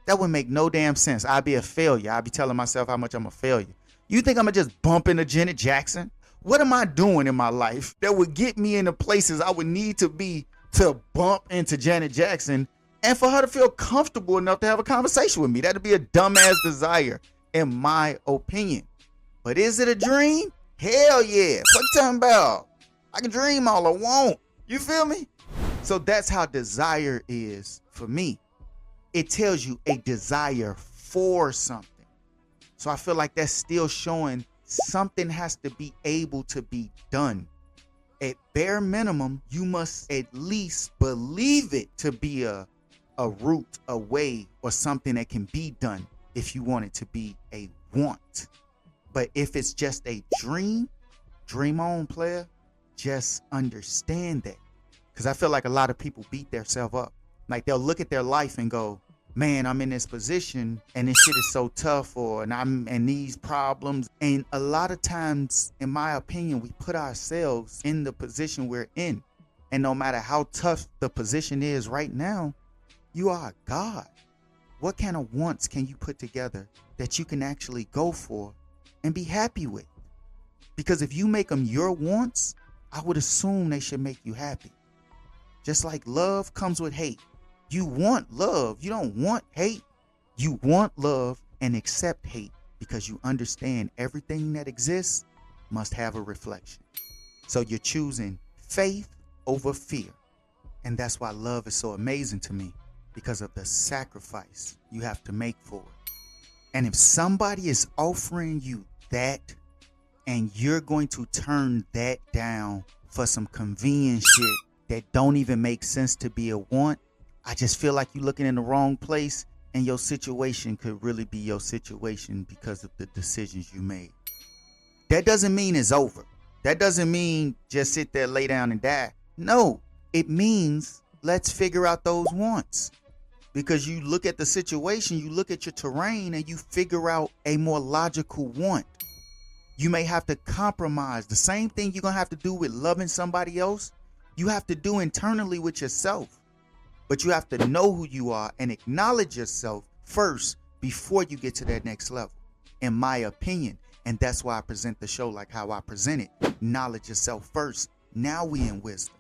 That would make no damn sense. I'd be a failure. I'd be telling myself how much I'm a failure. You think I'm gonna just bump into Janet Jackson? What am I doing in my life that would get me into places I would need to be to bump into Janet Jackson and for her to feel comfortable enough to have a conversation with me? That'd be a dumbass desire, in my opinion. But is it a dream? Hell yeah. What you talking about? I can dream all I want. You feel me? So that's how desire is for me. It tells you a desire for something. So I feel like that's still showing something has to be able to be done. At bare minimum, you must at least believe it to be a route, a way, or something that can be done if you want it to be a want. But if it's just a dream on, player, just understand that. Because I feel like a lot of people beat themselves up. Like they'll look at their life and go, man, I'm in this position and this shit is so tough, and I'm in these problems. And a lot of times, in my opinion, we put ourselves in the position we're in. And no matter how tough the position is right now, you are a God. What kind of wants can you put together that you can actually go for and be happy with? Because if you make them your wants, I would assume they should make you happy. Just like love comes with hate. You want love. You don't want hate. You want love and accept hate because you understand everything that exists must have a reflection. So you're choosing faith over fear. And that's why love is so amazing to me, because of the sacrifice you have to make for it. And if somebody is offering you that and you're going to turn that down for some convenient shit that don't even make sense to be a want, I just feel like you're looking in the wrong place, and your situation could really be your situation because of the decisions you made. That doesn't mean it's over. That doesn't mean just sit there, lay down and die. No, it means let's figure out those wants. Because you look at the situation, you look at your terrain, and you figure out a more logical want. You may have to compromise. The same thing you're going to have to do with loving somebody else, you have to do internally with yourself. But you have to know who you are and acknowledge yourself first before you get to that next level, in my opinion. And that's why I present the show like how I present it. Knowledge yourself first. Now we in wisdom.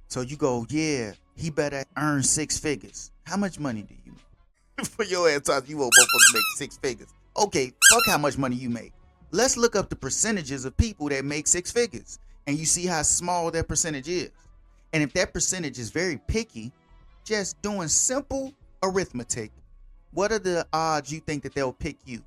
So you go, yeah, he better earn 6 figures. How much money do you make? For your ass, you won't both make 6 figures. Okay, fuck how much money you make. Let's look up the percentages of people that make 6 figures, and you see how small that percentage is. And if that percentage is very picky, just doing simple arithmetic, what are the odds you think that they'll pick you?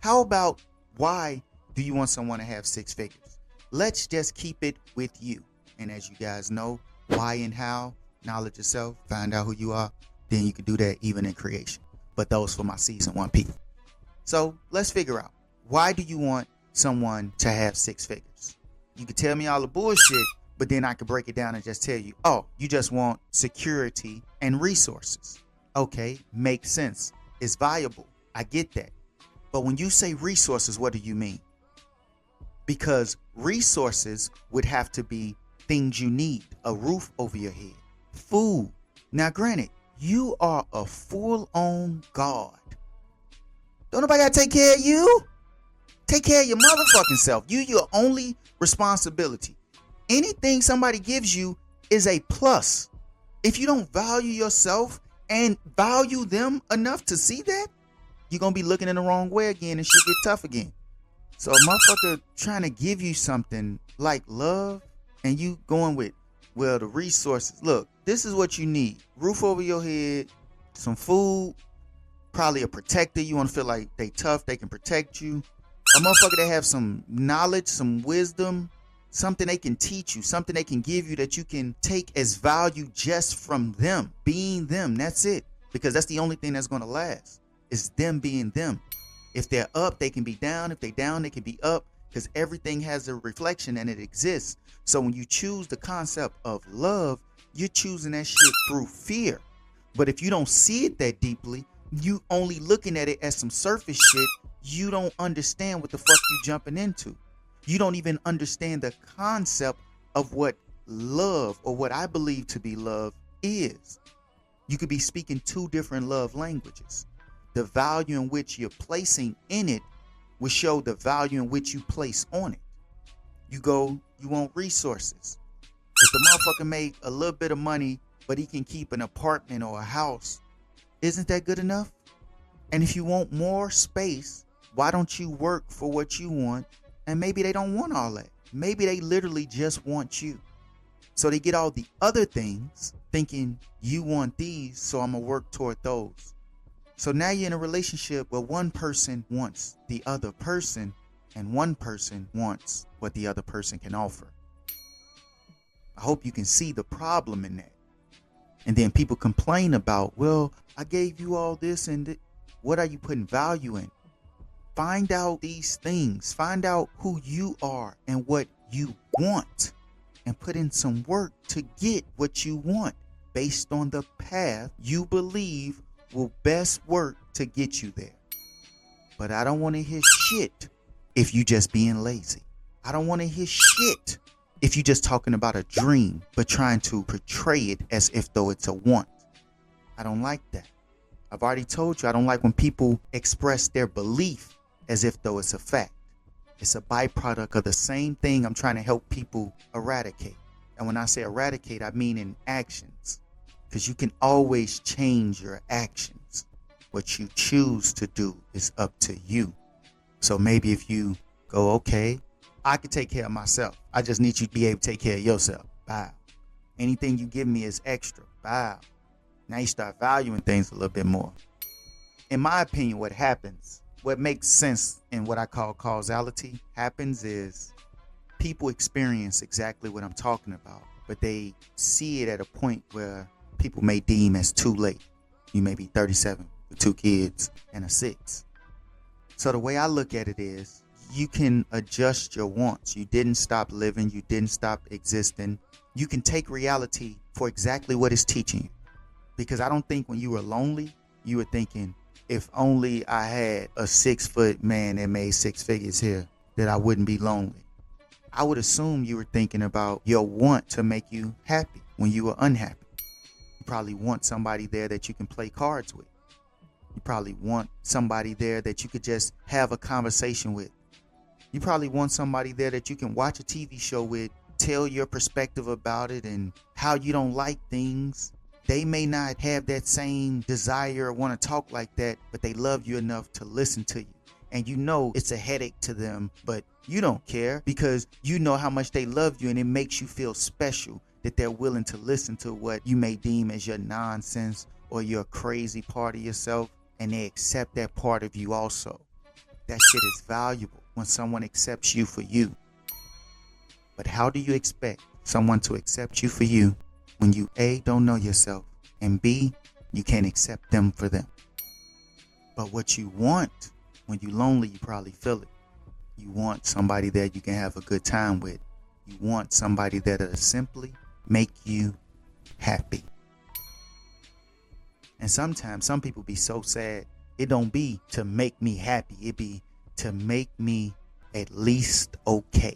How about why do you want someone to have 6 figures? Let's just keep it with you. And as you guys know, why and how, knowledge yourself, find out who you are, then you can do that even in creation. But those for my season 1 people. So let's figure out, why do you want someone to have 6 figures? You can tell me all the bullshit, but then I could break it down and just tell you, oh, you just want security and resources. Okay, makes sense. It's viable. I get that. But when you say resources, what do you mean? Because resources would have to be things you need: a roof over your head, food. Now, granted, you are a full-on God. Don't nobody gotta take care of you. Take care of your motherfucking self. You your only responsibility. Anything somebody gives you is a plus. If you don't value yourself and value them enough to see that, you're gonna be looking in the wrong way again and shit get tough again. So a motherfucker trying to give you something like love and you going with, well, the resources. Look, this is what you need: roof over your head, some food, probably a protector. You want to feel like they tough, they can protect you. A motherfucker that have some knowledge, some wisdom, something they can teach you, something they can give you that you can take as value just from them, being them. That's it. Because that's the only thing that's going to last, is them being them. If they're up, they can be down. If they're down, they can be up, because everything has a reflection and it exists. So when you choose the concept of love, you're choosing that shit through fear. But if you don't see it that deeply, you only looking at it as some surface shit, you don't understand what the fuck you jumping into. You don't even understand the concept of what love, or what I believe to be love, is. You could be speaking two different love languages. The value in which you're placing in it will show the value in which you place on it. You want resources. If the motherfucker made a little bit of money, but he can keep an apartment or a house, isn't that good enough? And if you want more space, why don't you work for what you want? And maybe they don't want all that. Maybe they literally just want you. So they get all the other things thinking you want these, so I'm going to work toward those. So now you're in a relationship where one person wants the other person and one person wants what the other person can offer. I hope you can see the problem in that. And then people complain about, well, I gave you all this and what are you putting value in? Find out these things. Find out who you are and what you want, and put in some work to get what you want based on the path you believe will best work to get you there. But I don't want to hear shit if you just being lazy. I don't want to hear shit if you just talking about a dream but trying to portray it as if though it's a want. I don't like that. I've already told you I don't like when people express their belief as if though it's a fact. It's a byproduct of the same thing I'm trying to help people eradicate. And when I say eradicate, I mean in actions. Because you can always change your actions. What you choose to do is up to you. So maybe if you go, okay, I can take care of myself. I just need you to be able to take care of yourself. Bow. Anything you give me is extra. Bow. Now you start valuing things a little bit more. In my opinion, what makes sense in what I call causality happens is people experience exactly what I'm talking about, but they see it at a point where people may deem as too late. You may be 37 with 2 kids and a 6. So the way I look at it is you can adjust your wants. You didn't stop living. You didn't stop existing. You can take reality for exactly what it's teaching you. Because I don't think when you were lonely, you were thinking, if only I had a 6-foot man that made 6 figures here, that I wouldn't be lonely. I would assume you were thinking about your want to make you happy when you were unhappy. You probably want somebody there that you can play cards with. You probably want somebody there that you could just have a conversation with. You probably want somebody there that you can watch a TV show with, tell your perspective about it and how you don't like things. They may not have that same desire or want to talk like that, but they love you enough to listen to you. And you know it's a headache to them, but you don't care because you know how much they love you, and it makes you feel special that they're willing to listen to what you may deem as your nonsense or your crazy part of yourself, and they accept that part of you also. That shit is valuable when someone accepts you for you. But how do you expect someone to accept you for you when you A, don't know yourself, and B, you can't accept them for them? But what you want when you're lonely, you probably feel it. You want somebody that you can have a good time with. You want somebody that'll simply make you happy. And sometimes some people be so sad, it don't be to make me happy. It be to make me at least okay.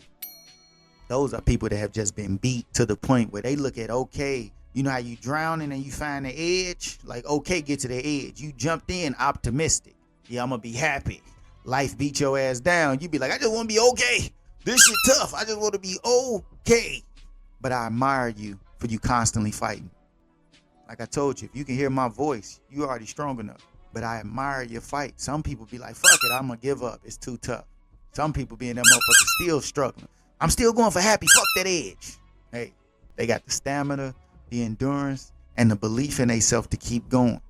Those are people that have just been beat to the point where they look at okay. You know how you drowning and you find the edge? Like okay, get to the edge. You jumped in optimistic. Yeah, I'm gonna be happy. Life beat your ass down. You be like, I just want to be okay. This shit tough. I just want to be okay. But I admire you for you constantly fighting. Like I told you, if you can hear my voice, you already strong enough. But I admire your fight. Some people be like, fuck it, I'm gonna give up. It's too tough. Some people be in that motherfucker still struggling. I'm still going for happy. Fuck that edge. Hey, they got the stamina, the endurance, and the belief in themselves to keep going.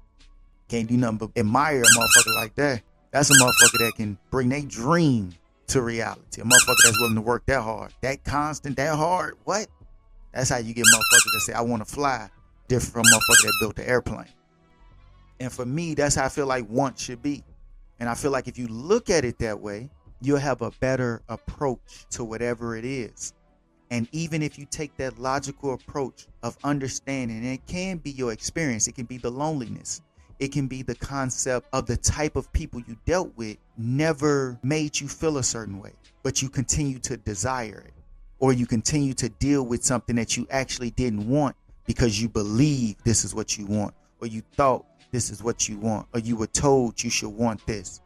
Can't do nothing but admire a motherfucker like that. That's a motherfucker that can bring their dream to reality. A motherfucker that's willing to work that hard. That constant, that hard. What? That's how you get motherfuckers that say, I want to fly. Different from motherfucker that built the airplane. And for me, that's how I feel like want should be. And I feel like if you look at it that way, you'll have a better approach to whatever it is. And even if you take that logical approach of understanding, and it can be your experience, it can be the loneliness, it can be the concept of the type of people you dealt with never made you feel a certain way, but you continue to desire it, or you continue to deal with something that you actually didn't want because you believe this is what you want, or you thought this is what you want, or you were told you should want this.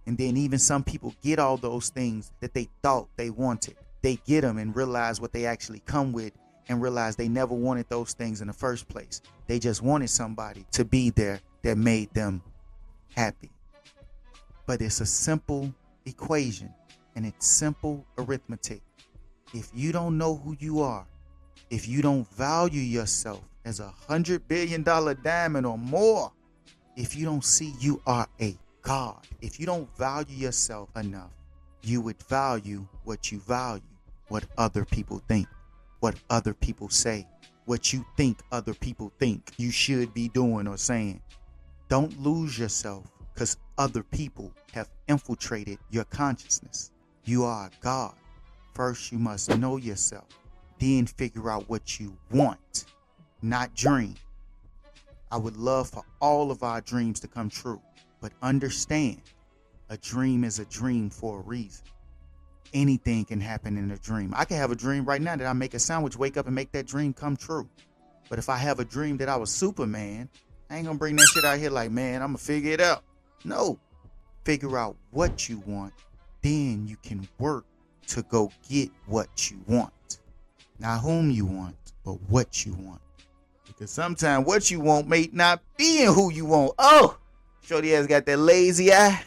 And then even some people get all those things that they thought they wanted. They get them and realize what they actually come with, and realize they never wanted those things in the first place. They just wanted somebody to be there that made them happy. But it's a simple equation, and it's simple arithmetic. If you don't know who you are, if you don't value yourself as $100 billion diamond or more, if you don't see you are a God, if you don't value yourself enough, you would value what you value, what other people think, what other people say, what you think other people think you should be doing or saying. Don't lose yourself because other people have infiltrated your consciousness. You are a God. First, you must know yourself, then figure out what you want, not dream. I would love for all of our dreams to come true, but understand, a dream is a dream for a reason. Anything can happen in a dream. I can have a dream right now that I make a sandwich, wake up and make that dream come true. But if I have a dream that I was Superman, I ain't gonna bring that shit out here like, man, I'm gonna figure it out. No, figure out what you want, then you can work to go get what you want. Not whom you want, but what you want. Because sometimes what you want may not be in who you want. Oh, shorty has got that lazy eye.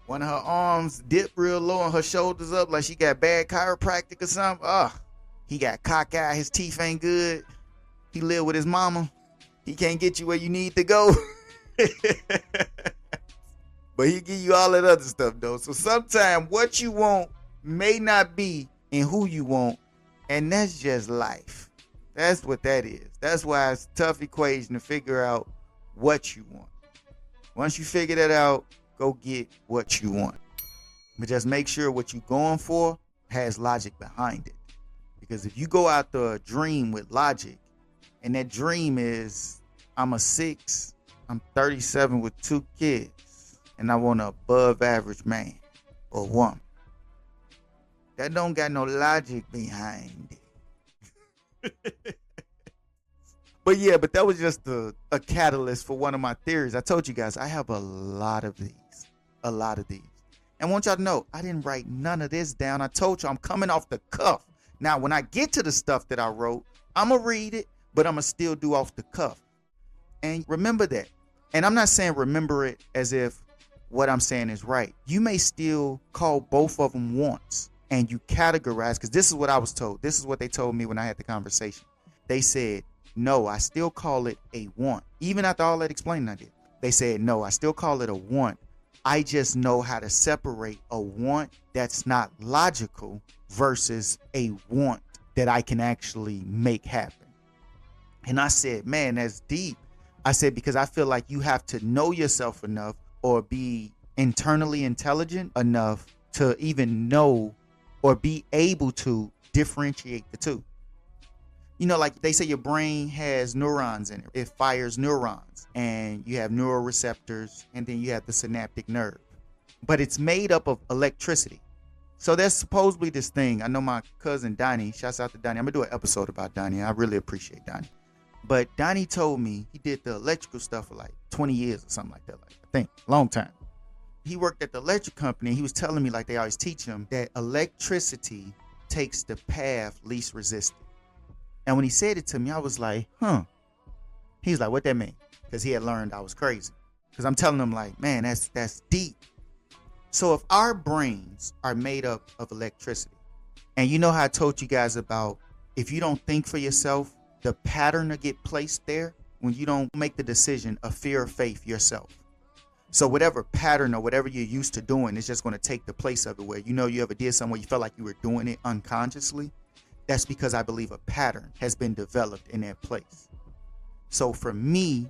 One of her arms dipped real low and her shoulders up like she got bad chiropractic or something. Oh, he got cockeyed, his teeth ain't good. He live with his mama. He can't get you where you need to go. But he give you all that other stuff though. So sometimes what you want may not be in who you want. And that's just life. That's what that is. That's why it's a tough equation to figure out what you want. Once you figure that out, go get what you want. But just make sure what you're going for has logic behind it. Because if you go out to a dream with logic, and that dream is, I'm a 6, I'm 37 with 2 kids, and I want an above average man or woman. That don't got no logic behind it. But that was just a catalyst for one of my theories. I told you guys, I have a lot of these. And I want y'all to know, I didn't write none of this down. I told you I'm coming off the cuff. Now, when I get to the stuff that I wrote, I'm going to read it, but I'm going to still do off the cuff. And remember that. And I'm not saying remember it as if what I'm saying is right. You may still call both of them wants, and you categorize, because this is what I was told. This is what they told me when I had the conversation. They said, no, I still call it a want. Even after all that explaining I did. They said, no, I still call it a want. I just know how to separate a want that's not logical versus a want that I can actually make happen. And I said, man, that's deep. I said, because I feel like you have to know yourself enough or be internally intelligent enough to even know or be able to differentiate the two. You know, like they say your brain has neurons in it. It fires neurons, and you have neuroreceptors, and then you have the synaptic nerve. But it's made up of electricity. So there's supposedly this thing. I know my cousin Donnie, shouts out to Donnie. I'm going to do an episode about Donnie. I really appreciate Donnie. But Donnie told me he did the electrical stuff for like 20 years or something like that. Like, I think, long time. He worked at the electric company. He was telling me, like they always teach him, that electricity takes the path least resisted. And when he said it to me, I was like, He's like, what that mean? Because he had learned I was crazy. Because I'm telling him like, man, that's deep. So if our brains are made up of electricity, and you know how I told you guys about if you don't think for yourself, the pattern will get placed there when you don't make the decision of fear or faith yourself. So whatever pattern or whatever you're used to doing is just going to take the place of it, where you know you ever did something where you felt like you were doing it unconsciously. That's because I believe a pattern has been developed in that place. So for me,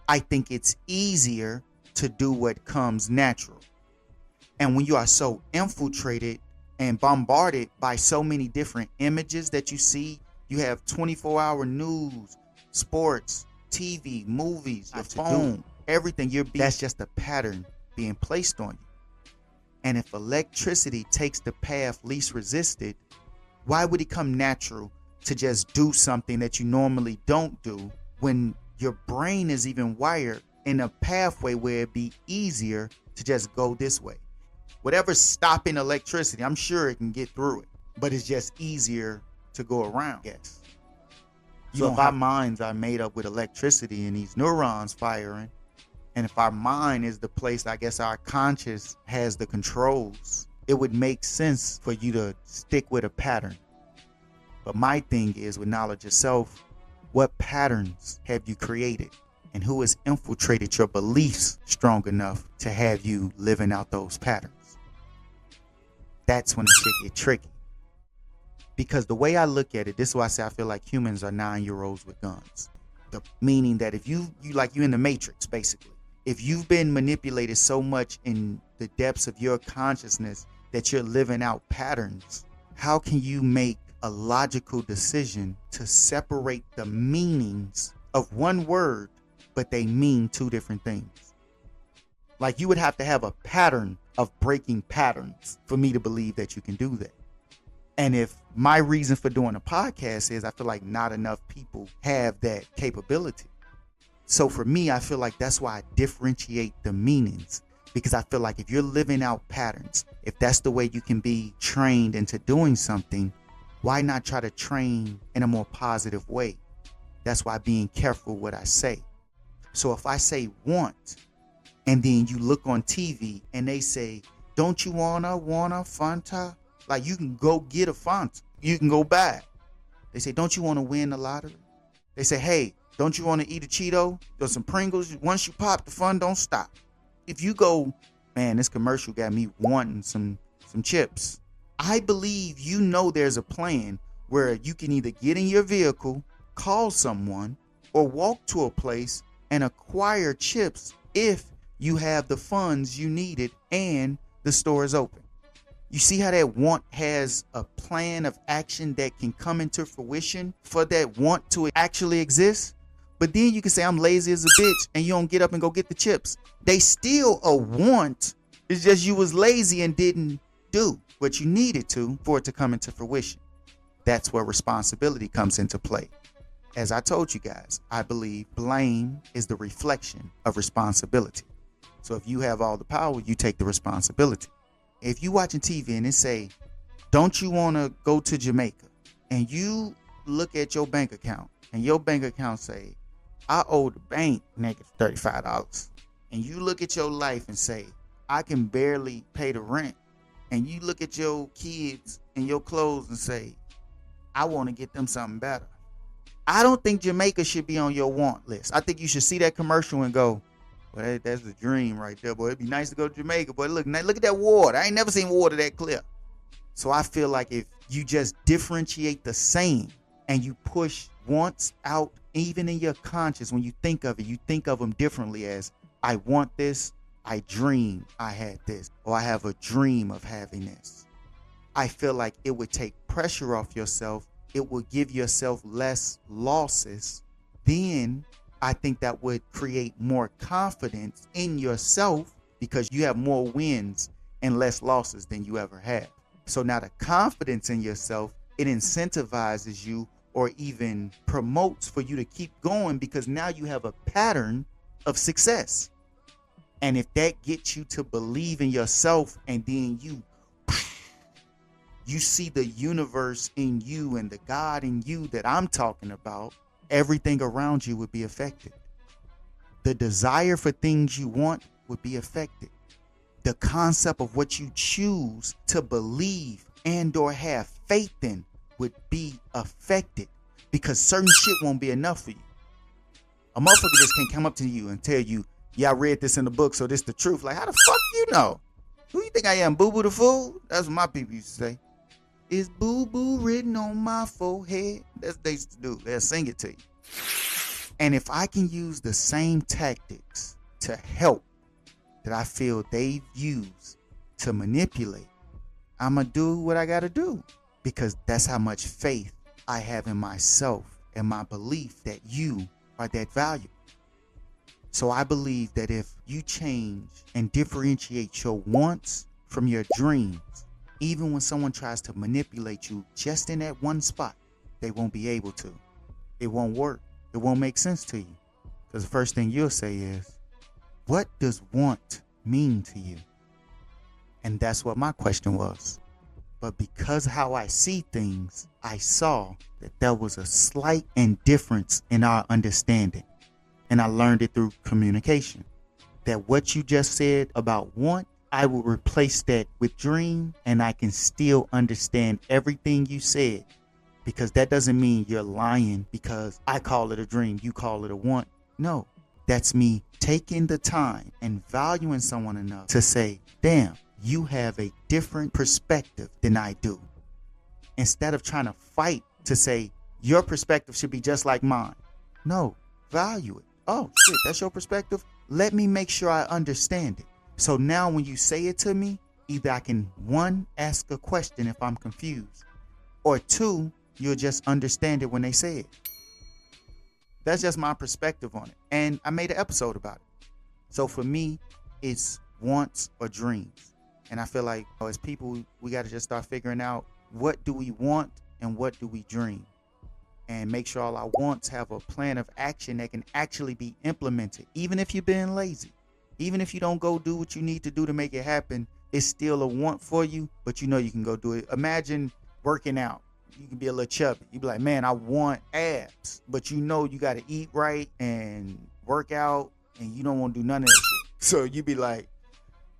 I think it's easier to do what comes natural. And when you are so infiltrated and bombarded by so many different images that you see. You have 24-hour news, sports, TV, movies, your phone, everything. That's just a pattern being placed on you. And if electricity takes the path least resisted, why would it come natural to just do something that you normally don't do when your brain is even wired in a pathway where it'd be easier to just go this way? Whatever's stopping electricity, I'm sure it can get through it, but it's just easier to go around, I guess. So if our minds are made up with electricity and these neurons firing, and if our mind is the place, I guess our conscious has the controls, it would make sense for you to stick with a pattern. But my thing is, with knowledge of self, what patterns have you created? And who has infiltrated your beliefs strong enough to have you living out those patterns? That's when it should get tricky. Because the way I look at it, this is why I say I feel like humans are 9-year-olds with guns. Meaning that if you in the Matrix, basically. If you've been manipulated so much in the depths of your consciousness that you're living out patterns, how can you make a logical decision to separate the meanings of one word, but they mean two different things? Like, you would have to have a pattern of breaking patterns for me to believe that you can do that. And if my reason for doing a podcast is I feel like not enough people have that capability. So for me, I feel like that's why I differentiate the meanings, because I feel like if you're living out patterns, if that's the way you can be trained into doing something, why not try to train in a more positive way? That's why being careful what I say. So if I say want, and then you look on TV and they say, don't you wanna Fanta? Like, you can go get a Fanta. You can go buy it. They say, don't you want to win the lottery? They say, hey, don't you want to eat a Cheeto or some Pringles? Once you pop, the fun don't stop. If you go, man, this commercial got me wanting some chips. I believe you know there's a plan where you can either get in your vehicle, call someone, or walk to a place and acquire chips if you have the funds you needed and the store is open. You see how that want has a plan of action that can come into fruition for that want to actually exist? But then you can say, I'm lazy as a bitch, and you don't get up and go get the chips. They still a want. It's just you was lazy and didn't do what you needed to for it to come into fruition. That's where responsibility comes into play. As I told you guys, I believe blame is the reflection of responsibility. So if you have all the power, you take the responsibility. If you watching TV and it say, don't you want to go to Jamaica? And you look at your bank account and your bank account say, I owe the bank $35. And you look at your life and say, I can barely pay the rent. And you look at your kids and your clothes and say, I want to get them something better. I don't think Jamaica should be on your want list. I think you should see that commercial and go, well, that's the dream right there, boy. It'd be nice to go to Jamaica, but look at that water. I ain't never seen water that clear. So I feel like if you just differentiate the same and you push wants out, even in your conscious, when you think of it, you think of them differently as, I want this, I dream I had this, or I have a dream of having this. I feel like it would take pressure off yourself. It would give yourself less losses. Then I think that would create more confidence in yourself because you have more wins and less losses than you ever had. So now the confidence in yourself, it incentivizes you or even promotes for you to keep going because now you have a pattern of success. And if that gets you to believe in yourself and then you see the universe in you and the God in you that I'm talking about, everything around you would be affected. The desire for things you want would be affected. The concept of what you choose to believe and or have faith in would be affected because certain shit won't be enough for you. A motherfucker just can't come up to you and tell you, yeah, I read this in the book, so this the truth. Like, how the fuck you know? Who you think I am, Boo Boo the Fool? That's what my people used to say. Is Boo Boo written on my forehead? That's what they used to do. They'll sing it to you. And if I can use the same tactics to help that I feel they've used to manipulate, I'm going to do what I got to do, because that's how much faith I have in myself and my belief that you are that valuable. So I believe that if you change and differentiate your wants from your dreams, even when someone tries to manipulate you just in that one spot, they won't be able to. It won't work. It won't make sense to you. Because the first thing you'll say is, what does want mean to you? And that's what my question was. But because how I see things, I saw that there was a slight indifference in our understanding. And I learned it through communication. That what you just said about want, I will replace that with dream, and I can still understand everything you said. Because that doesn't mean you're lying because I call it a dream, you call it a want. No, that's me taking the time and valuing someone enough to say, damn, you have a different perspective than I do. Instead of trying to fight to say, your perspective should be just like mine. No, value it. Oh, shit, that's your perspective? Let me make sure I understand it. So now when you say it to me, either I can, one, ask a question if I'm confused, or two, you'll just understand it when they say it. That's just my perspective on it. And I made an episode about it. So for me, it's wants or dreams. And I feel like as people, we got to just start figuring out, what do we want and what do we dream? And make sure all our wants have a plan of action that can actually be implemented. Even if you're being lazy, even if you don't go do what you need to do to make it happen, it's still a want for you, but you know you can go do it. Imagine working out. You can be a little chubby. You be like, man, I want abs, but you know you got to eat right and work out, and you don't want to do none of that shit. So you be like,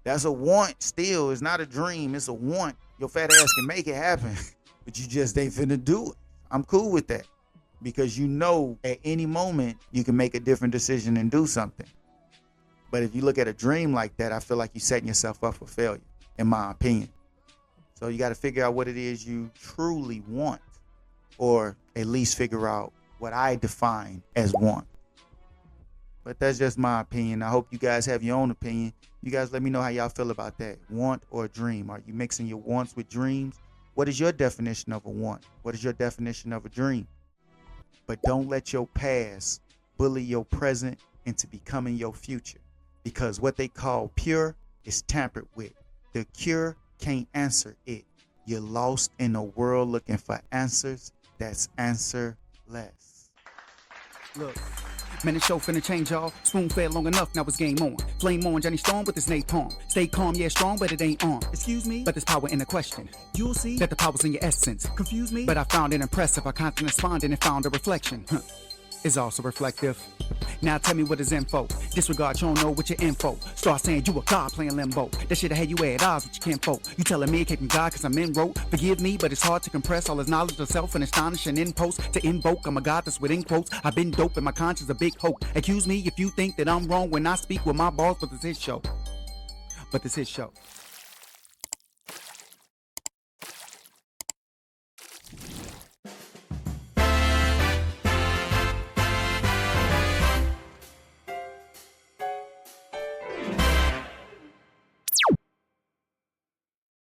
that's a want still. It's not a dream. It's a want. Your fat ass can make it happen, but you just ain't finna do it. I'm cool with that, because you know at any moment you can make a different decision and do something. But if you look at a dream like that, I feel like you're setting yourself up for failure, in my opinion. So you got to figure out what it is you truly want, or at least figure out what I define as want. But that's just my opinion. I hope you guys have your own opinion. You guys let me know how y'all feel about that. Want or dream? Are you mixing your wants with dreams? What is your definition of a want? What is your definition of a dream? But don't let your past bully your present into becoming your future. Because what they call pure is tampered with. The cure can't answer it. You're lost in a world looking for answers that's answerless. Look, man, this show finna change, y'all. Spoon fed long enough, now it's game on. Flame on, Johnny Storm with his napalm. Stay calm, yeah, strong, but it ain't on. Excuse me? But there's power in the question. You'll see that the power's in your essence. Confuse me? But I found it impressive. I constantly responded and found a reflection. Is also reflective. Now tell me what is info. Disregard, you don't know what your info. Start saying you a god playing limbo. That shit I had you at odds with your kinfolk. You telling me it came from God cause I'm in rote. Forgive me, but it's hard to compress all his knowledge of self and astonishing in post to invoke. I'm a god that's within quotes. I've been dope and my conscience a big hoax. Accuse me if you think that I'm wrong when I speak with my balls, but this is show.